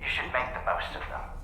You should make the most of them.